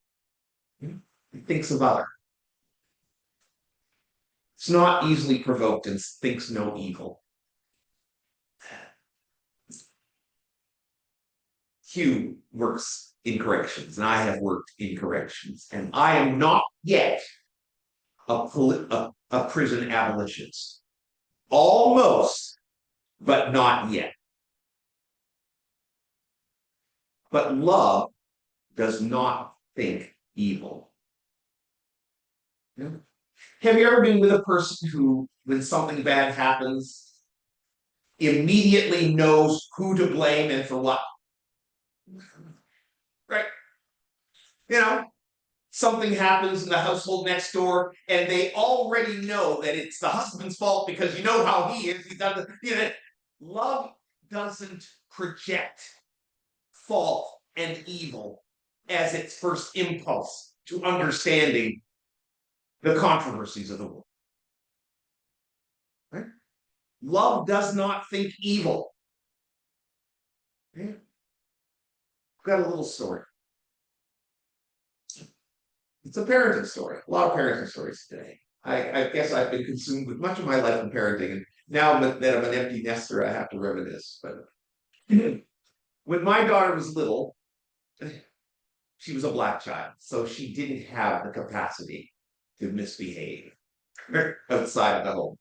It thinks of others. It's not easily provoked and thinks no evil. Hugh works in corrections, and I have worked in corrections, and I am not yet a prison abolitionist. Almost, but not yet. But love does not think evil. Yeah. Have you ever been with a person who, when something bad happens, immediately knows who to blame and for what? Right? You know, something happens in the household next door, and they already know that it's the husband's fault because you know how he is. He doesn't, love doesn't project fault and evil as its first impulse to understanding the controversies of the world. Right? Love does not think evil. Yeah. I've got a little story. It's a parenting story. A lot of parenting stories today. I guess I've been consumed with much of my life in parenting, and now that I'm an empty nester, I have to reminisce. But when my daughter was little, she was a black child, so she didn't have the capacity to misbehave outside of the home.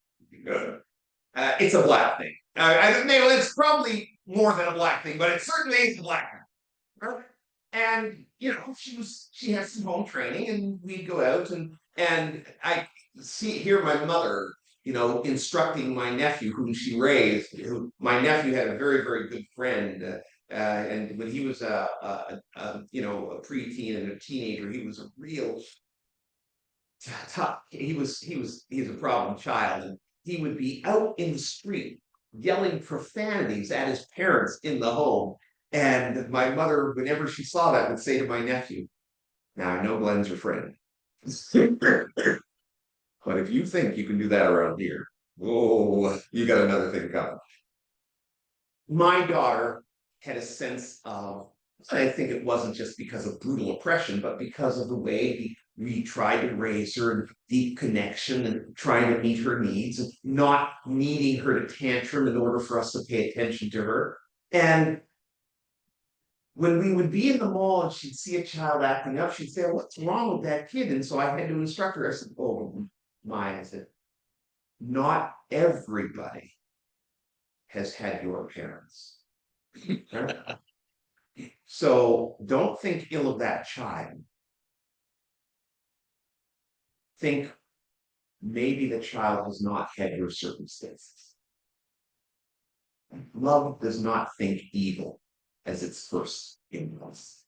It's a black thing. It's probably more than a black thing, but it certainly is a black thing. Right? And she has some home training, and we'd go out, and I hear my mother, instructing my nephew, whom she raised. My nephew had a very, very good friend, and when he was a preteen and a teenager, he was a real tough. He was a problem child, and he would be out in the street yelling profanities at his parents in the home. And my mother, whenever she saw that, would say to my nephew, "Now I know Glenn's your friend, but if you think you can do that around here, oh, you got another thing coming." My daughter had a sense of, I think it wasn't just because of brutal oppression, but because of the way we tried to raise her in deep connection and trying to meet her needs and not needing her to tantrum in order for us to pay attention to her. And when we would be in the mall and she'd see a child acting up, she'd say, "Oh, what's wrong with that kid?" And so I had to instruct her. I said, "Oh, I said, not everybody has had your parents. So don't think ill of that child. Think maybe the child has not had your circumstances." Love does not think evil as its first impulse.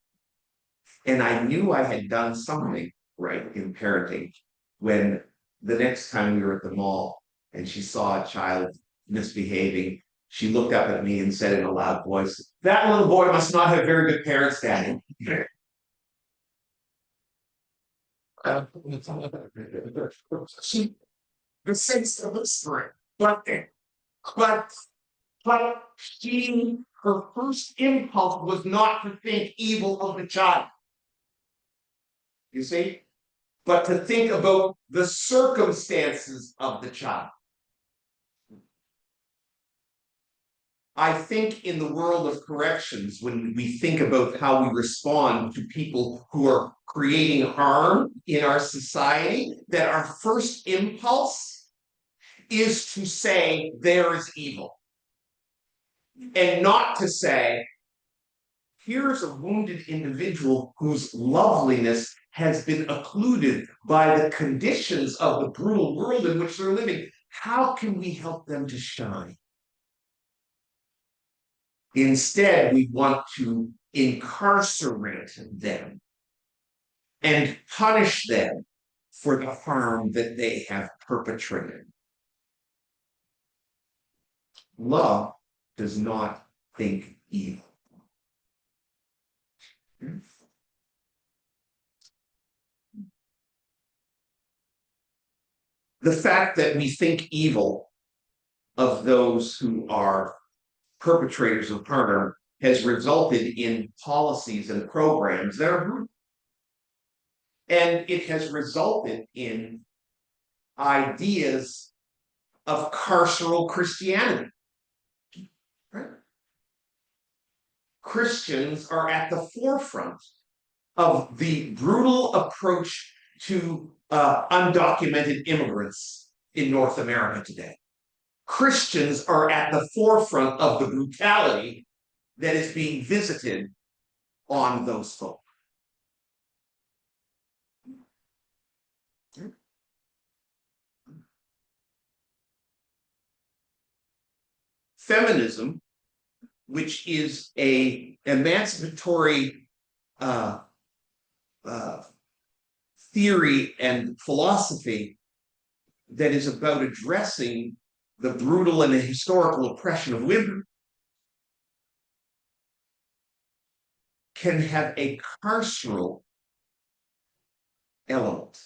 And I knew I had done something right in parenting when the next time we were at the mall and she saw a child misbehaving, she looked up at me and said in a loud voice, "That little boy must not have very good parents, Daddy." She, the sense of history, but but her first impulse was not to think evil of the child. You see, but to think about the circumstances of the child. I think in the world of corrections, when we think about how we respond to people who are creating harm in our society, that our first impulse is to say there is evil. And not to say, here's a wounded individual whose loveliness has been occluded by the conditions of the brutal world in which they're living. How can we help them to shine? Instead, we want to incarcerate them and punish them for the harm that they have perpetrated. Love does not think evil. The fact that we think evil of those who are perpetrators of harm has resulted in policies and programs that are brutal. And it has resulted in ideas of carceral Christianity. Right? Christians are at the forefront of the brutal approach to undocumented immigrants in North America today. Christians are at the forefront of the brutality that is being visited on those folk. Feminism, which is a emancipatory theory and philosophy that is about addressing the brutal and the historical oppression of women can have a carceral element.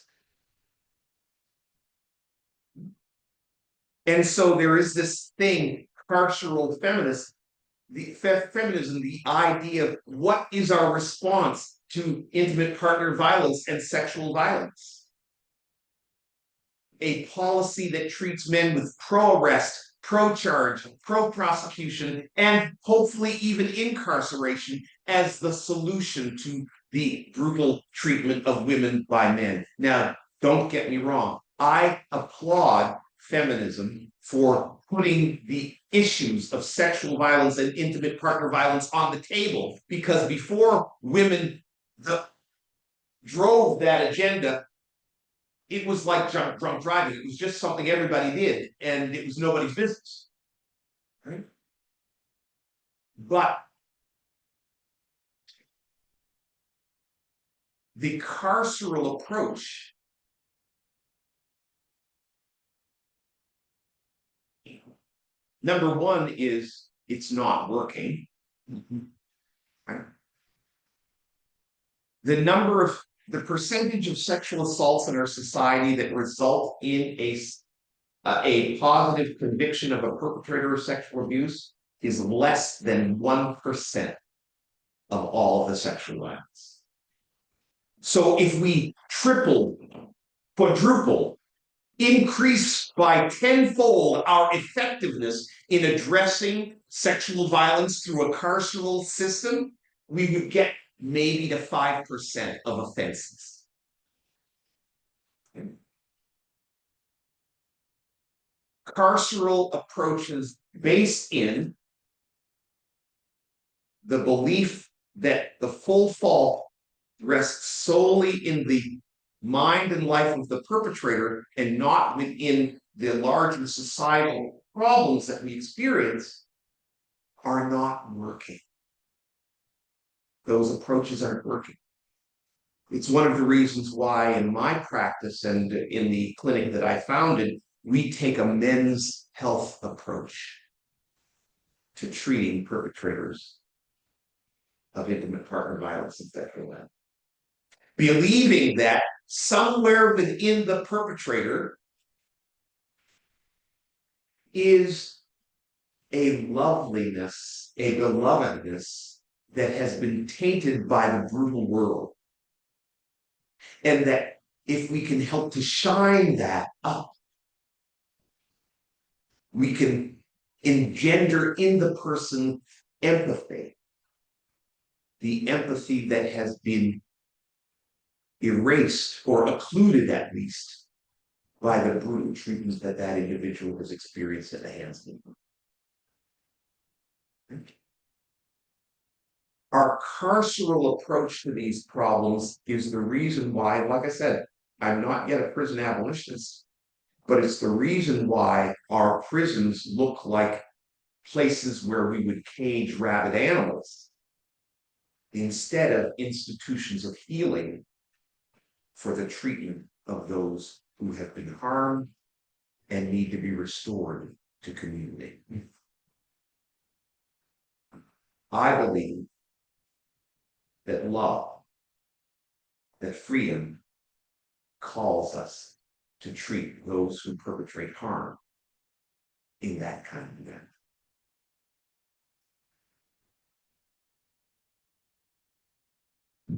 And so there is this thing, carceral feminist, feminism, the idea of what is our response to intimate partner violence and sexual violence. A policy that treats men with pro-arrest, pro-charge, pro-prosecution, and hopefully even incarceration as the solution to the brutal treatment of women by men. Now, don't get me wrong. I applaud feminism for putting the issues of sexual violence and intimate partner violence on the table, because before women drove that agenda, it was like drunk driving. It was just something everybody did, and it was nobody's business. Right? But the carceral approach number one is it's not working. Right? The percentage of sexual assaults in our society that result in a positive conviction of a perpetrator of sexual abuse is less than 1% of all the sexual violence. So if we triple, quadruple, increase by tenfold our effectiveness in addressing sexual violence through a carceral system, we would get maybe to 5% of offenses. Carceral approaches based in the belief that the full fault rests solely in the mind and life of the perpetrator and not within the larger societal problems that we experience are not working. Those approaches aren't working. It's one of the reasons why in my practice and in the clinic that I founded, we take a men's health approach to treating perpetrators of intimate partner violence and sexual violence. Believing that somewhere within the perpetrator is a loveliness, a belovedness that has been tainted by the brutal world. And that if we can help to shine that up, we can engender in the person empathy, the empathy that has been erased or occluded at least by the brutal treatment that that individual has experienced at the hands of them. Our carceral approach to these problems is the reason why, like I said, I'm not yet a prison abolitionist, but it's the reason why our prisons look like places where we would cage rabid animals instead of institutions of healing for the treatment of those who have been harmed and need to be restored to community. I believe that love, that freedom calls us to treat those who perpetrate harm in that kind of manner.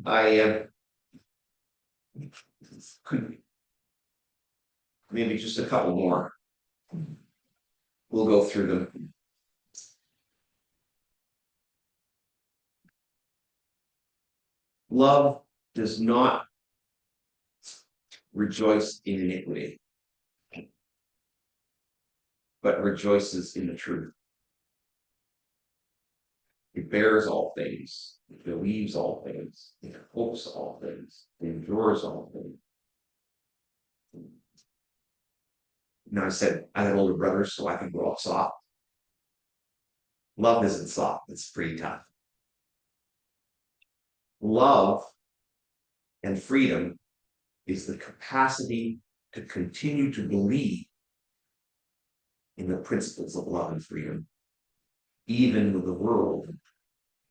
I could maybe just a couple more. We'll go through them. Love does not rejoice in iniquity, but rejoices in the truth. It bears all things, it believes all things, it hopes all things, it endures all things. Now I said I had older brothers, so I can grow up soft. Love isn't soft, it's pretty tough. Love and freedom is the capacity to continue to believe in the principles of love and freedom, even when the world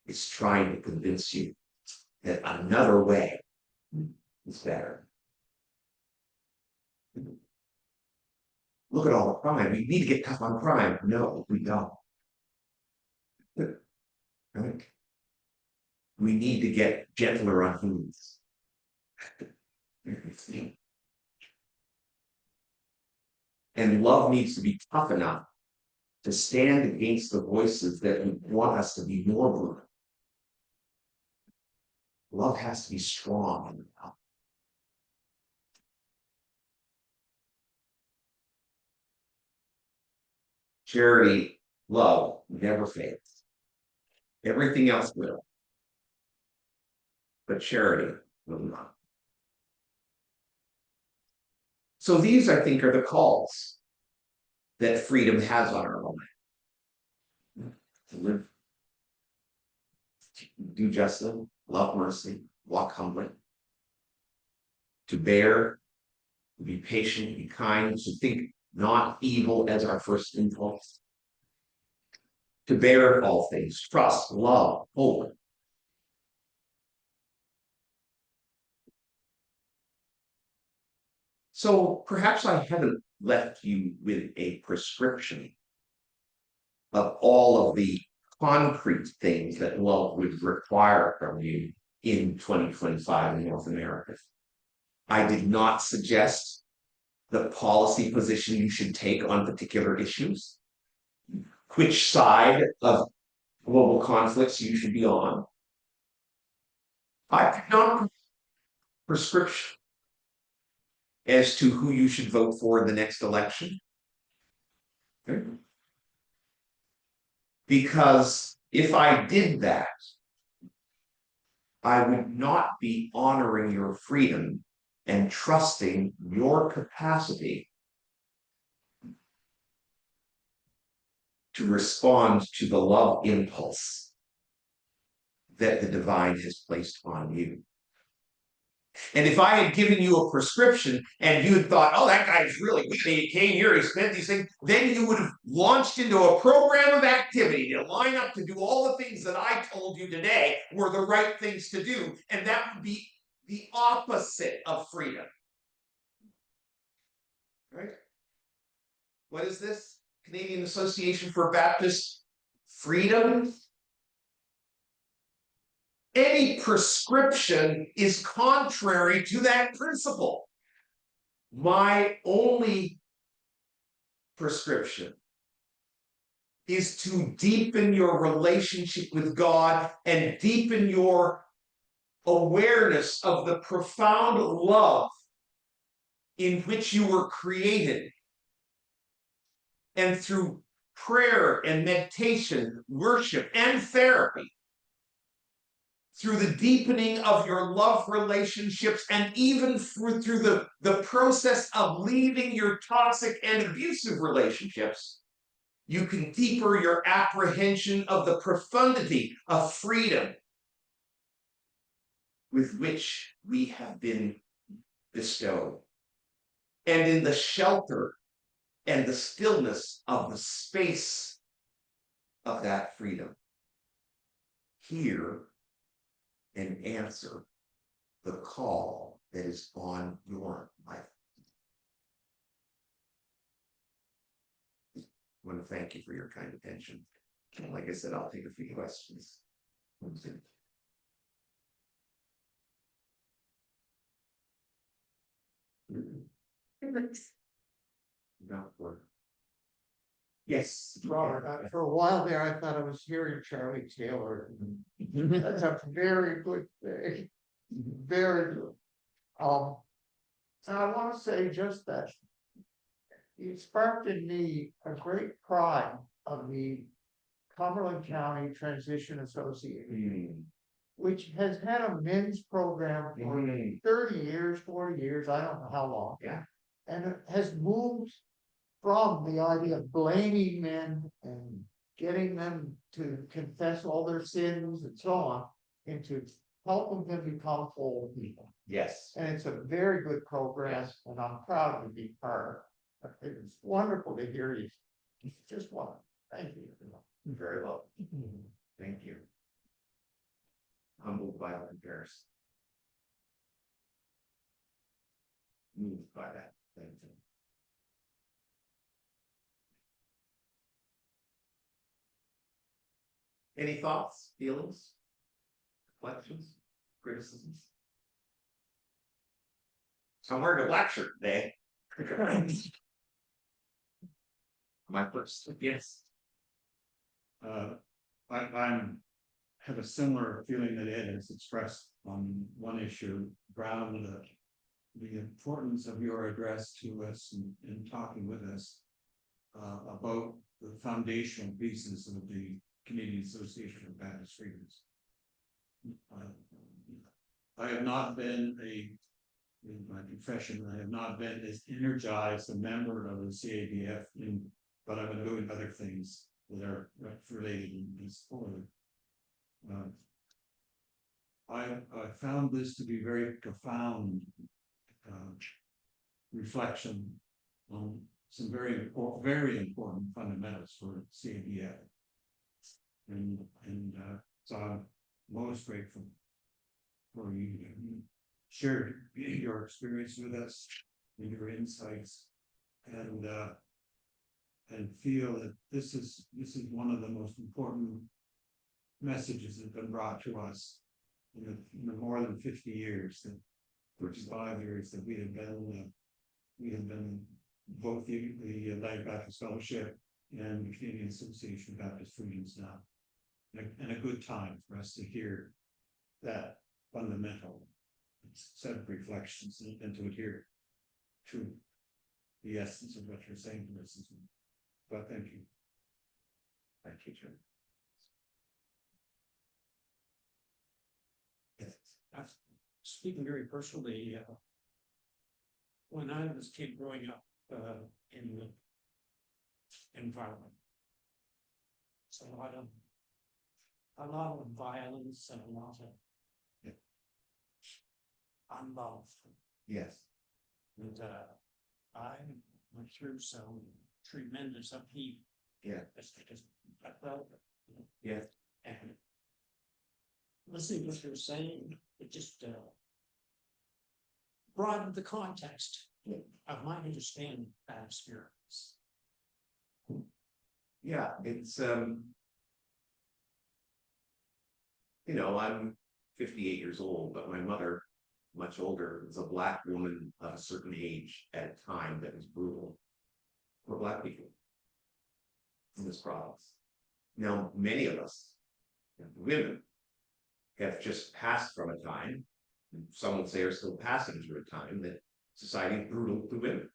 is trying to convince you that another way is better. Look at all the crime. We need to get tough on crime. No, we don't. Right? We need to get gentler on humans. And love needs to be tough enough to stand against the voices that want us to be more brutal. Love has to be strong. Charity, love never fails. Everything else will. But charity will not. So these, I think, are the calls that freedom has on our life. To live, do justly, love mercy, walk humbly, to bear, to be patient, to be kind, to think not evil as our first impulse, to bear all things, trust, love, hope. So perhaps I haven't left you with a prescription of all of the concrete things that love would require from you in 2025 in North America. I did not suggest the policy position you should take on particular issues, which side of global conflicts you should be on. I did not prescription as to who you should vote for in the next election. Okay. Because if I did that, I would not be honoring your freedom and trusting your capacity to respond to the love impulse that the divine has placed on you. And if I had given you a prescription and you had thought, oh, that guy's really good, he came here, he spent these things, then you would have launched into a program of activity to line up to do all the things that I told you today were the right things to do. And that would be the opposite of freedom. Right? What is this? Canadian Association for Baptist Freedom? Any prescription is contrary to that principle. My only prescription is to deepen your relationship with God and deepen your awareness of the profound love in which you were created. And through prayer and meditation, worship and therapy, through the deepening of your love relationships, and even through the process of leaving your toxic and abusive relationships, you can deepen your apprehension of the profundity of freedom with which we have been bestowed. And in the shelter and the stillness of the space of that freedom, hear and answer the call that is on your life. I want to thank you for your kind attention. Like I said, I'll take a few questions. Not work. Yes, Robert, for a while there, I thought I was hearing Charlie Taylor. That's a very good thing. Very good. And I want to say just that you sparked in me a great pride of the Cumberland County Transition Association, which has had a men's program for 30 years, 40 years, I don't know how long. Yeah. And it has moved from the idea of blaming men and getting them to confess all their sins and so on into helping them become whole people. Yes. And it's a very good program, Yes. and I'm proud to be part of it. It's wonderful to hear you. Just one. Thank you. Very well. Thank you. Humbled by the comparison. Moved by that. Thank you. Any thoughts, feelings, reflections, criticisms? So I'm wearing a black shirt today. My first, yes. I'm have a similar feeling that Ed has expressed on one issue around the importance of your address to us and talking with us about the foundational pieces of the Canadian Association of Baptist Readers. I have not been in my confession, I have not been as energized a member of the CABF, but I've been doing other things that are related in this forward. I found this to be very profound reflection on some very important fundamentals for CABF, and so I'm most grateful for you shared your experience with us and your insights, and feel that this is one of the most important messages that have been brought to us in the more than 50 years, that 55 years that we have been both the United Baptist Fellowship and the Canadian Association of Baptist Freedoms now, and a good time for us to hear that fundamental set of reflections and to adhere to the essence of what you're saying to us. But thank you. Thank you, Jim. Yes. Speaking very personally, when I was a kid growing up in the environment, it's a lot of violence and a lot of unlove. Yes. And I went through some tremendous upheaval. Yeah. Just because I felt it. Yeah. And listening to what you're saying, it just broadened the context of my understanding of that experience. Yeah, it's I'm 58 years old, but my mother, much older, was a Black woman of a certain age at a time that was brutal for Black people in this province. Now, many of us, women, have just passed from a time, and some would say are still passing through a time, that society is brutal to women.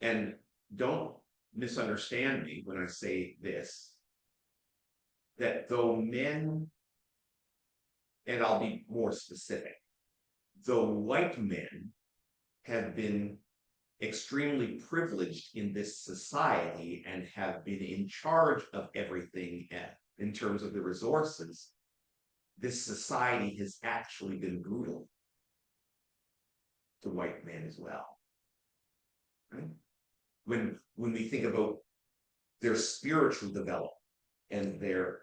And don't misunderstand me when I say this, that though men, and I'll be more specific, though white men have been extremely privileged in this society and have been in charge of everything in terms of the resources, this society has actually been brutal to white men as well. Right? When we think about their spiritual development and their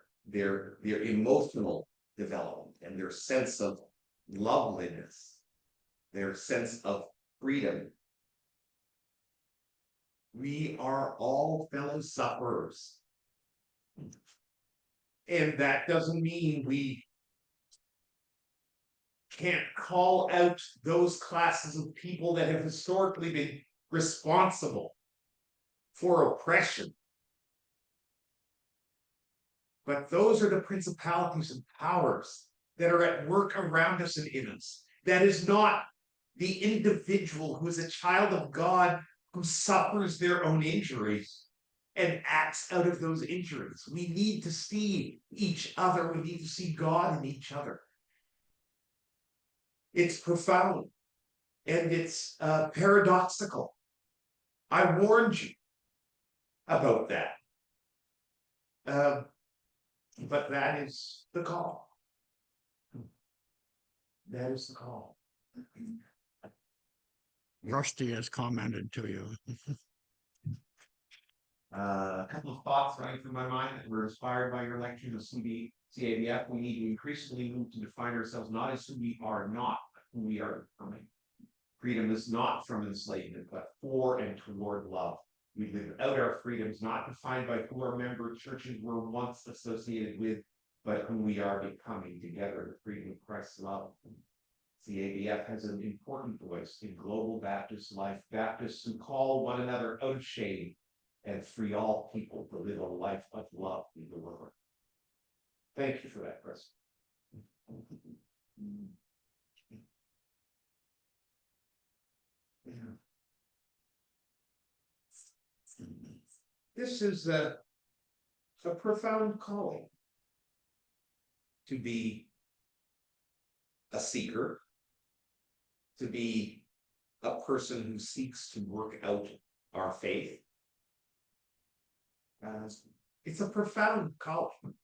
emotional development and their sense of loveliness, their sense of freedom, we are all fellow sufferers. And that doesn't mean we can't call out those classes of people that have historically been responsible for oppression. But those are the principalities and powers that are at work around us and in us. That is not the individual who is a child of God who suffers their own injuries and acts out of those injuries. We need to see each other. We need to see God in each other. It's profound and it's paradoxical. I warned you about that. But that is the call. That is the call. Rusty has commented to you. A couple of thoughts running through my mind that were inspired by your lecture of CABF. We need to increasingly move to define ourselves not as who we are not, but who we are becoming. Freedom is not from enslavement, but for and toward love. We live out our freedoms, not defined by who our member churches were once associated with, but who we are becoming together, the freedom of Christ's love. CABF has an important voice in global Baptist life, Baptists who call one another out of shame and free all people to live a life of love in the Lord. Thank you for that, Chris. This is a profound calling to be a seeker, to be a person who seeks to work out our faith. It's a profound calling.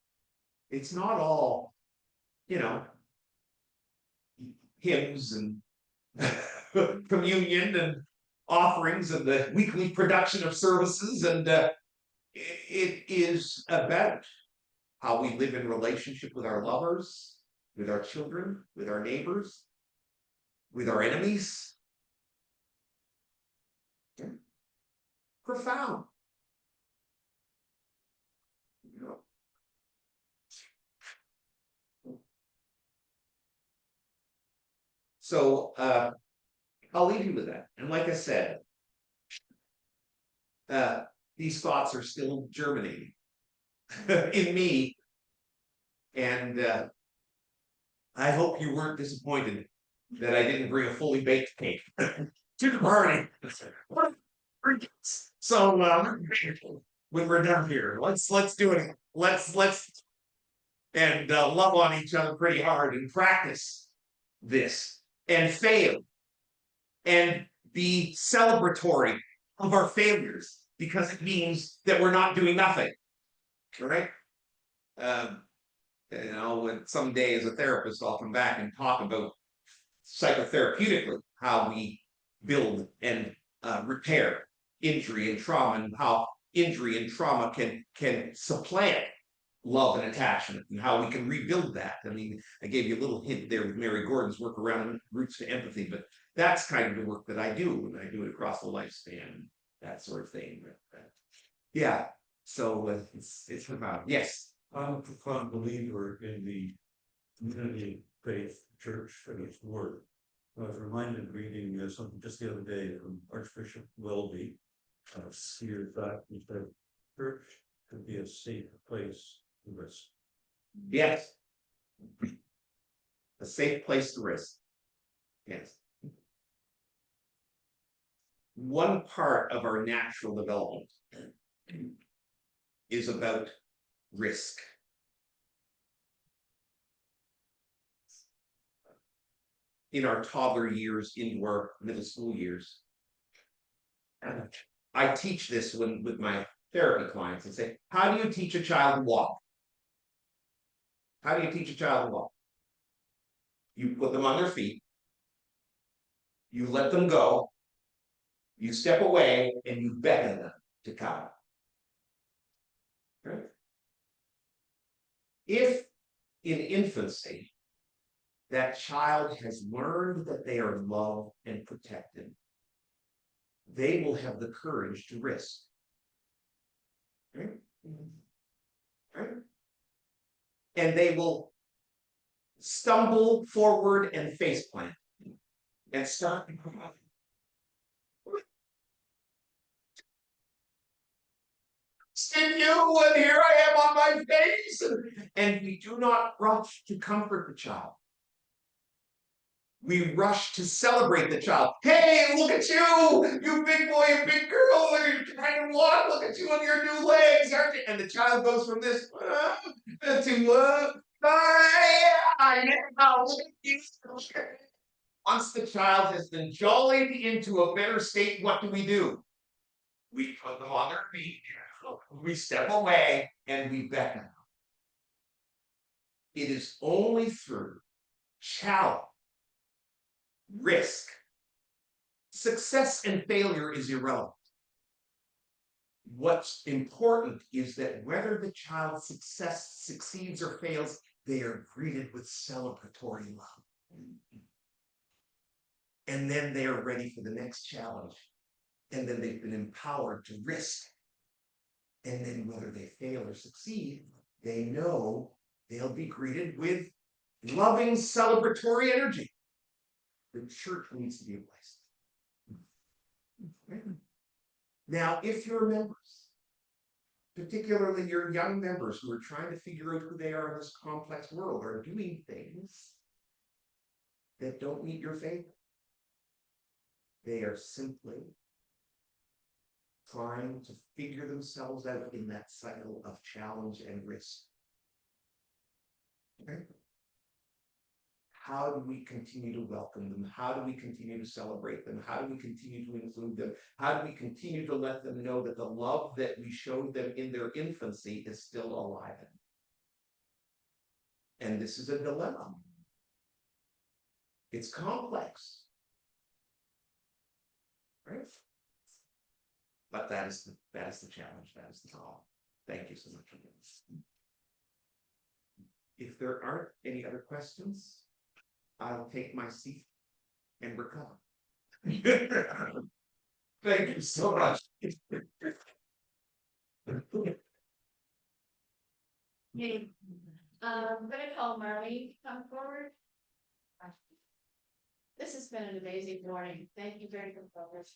It's not all, hymns and communion and offerings and the weekly production of services, and it is about how we live in relationship with our lovers, with our children, with our neighbors, with our enemies. Yeah. Profound. So I'll leave you with that. And like I said, these thoughts are still germinating in me. And I hope you weren't disappointed that I didn't bring a fully baked cake to the party. So when we're done here, let's do it. Let's and love on each other pretty hard and practice this and fail and be celebratory of our failures, because it means that we're not doing nothing. All right. When someday as a therapist, I'll come back and talk about psychotherapeutically how we build and repair injury and trauma, and how injury and trauma can supplant love and attachment, and how we can rebuild that. I mean, I gave you a little hint there with Mary Gordon's work around roots to empathy, but that's kind of the work that I do, and I do it across the lifespan, that sort of thing. Yeah. So it's about, yes. I'm a profound believer in the community faith church and its word. I was reminded reading something just the other day from Archbishop Welby, years back, he said, church could be a safe place to risk. Yes. A safe place to risk. Yes. One part of our natural development is about risk. In our toddler years into our middle school years, I teach this with my therapy clients and say, how do you teach a child to walk? How do you teach a child to walk? You put them on their feet, you let them go, you step away, and you beckon them to come. Right? If in infancy that child has learned that they are loved and protected, they will have the courage to risk. Right? Right? And they will stumble forward and faceplant and start to cry. In you, and here I am on my face. And we do not rush to comfort the child. We rush to celebrate the child. Hey, look at you! You big boy and big girl, you're trying to walk. Look at you on your new legs, aren't you? And the child goes from this to once the child has been jollied into a better state, what do? We put them on their feet. We step away and we beckon them. It is only through challenge risk. Success and failure is irrelevant. What's important is that whether the child succeeds or fails, they are greeted with celebratory love. And then they are ready for the next challenge. And then they've been empowered to risk. And then whether they fail or succeed, they know they'll be greeted with loving celebratory energy. The church needs to be a place. Now, if your members, particularly your young members who are trying to figure out who they are in this complex world, are doing things that don't meet your favor, they are simply trying to figure themselves out in that cycle of challenge and risk. Okay? How do we continue to welcome them? How do we continue to celebrate them? How do we continue to include them? How do we continue to let them know that the love that we showed them in their infancy is still alive? And this is a dilemma. It's complex. Right? But that is the challenge. That is the call. Thank you so much for this. If there aren't any other questions, I'll take my seat and recover. Thank you so much. Hey, I'm gonna call Marlene to come forward. This has been an amazing morning. Thank you very much.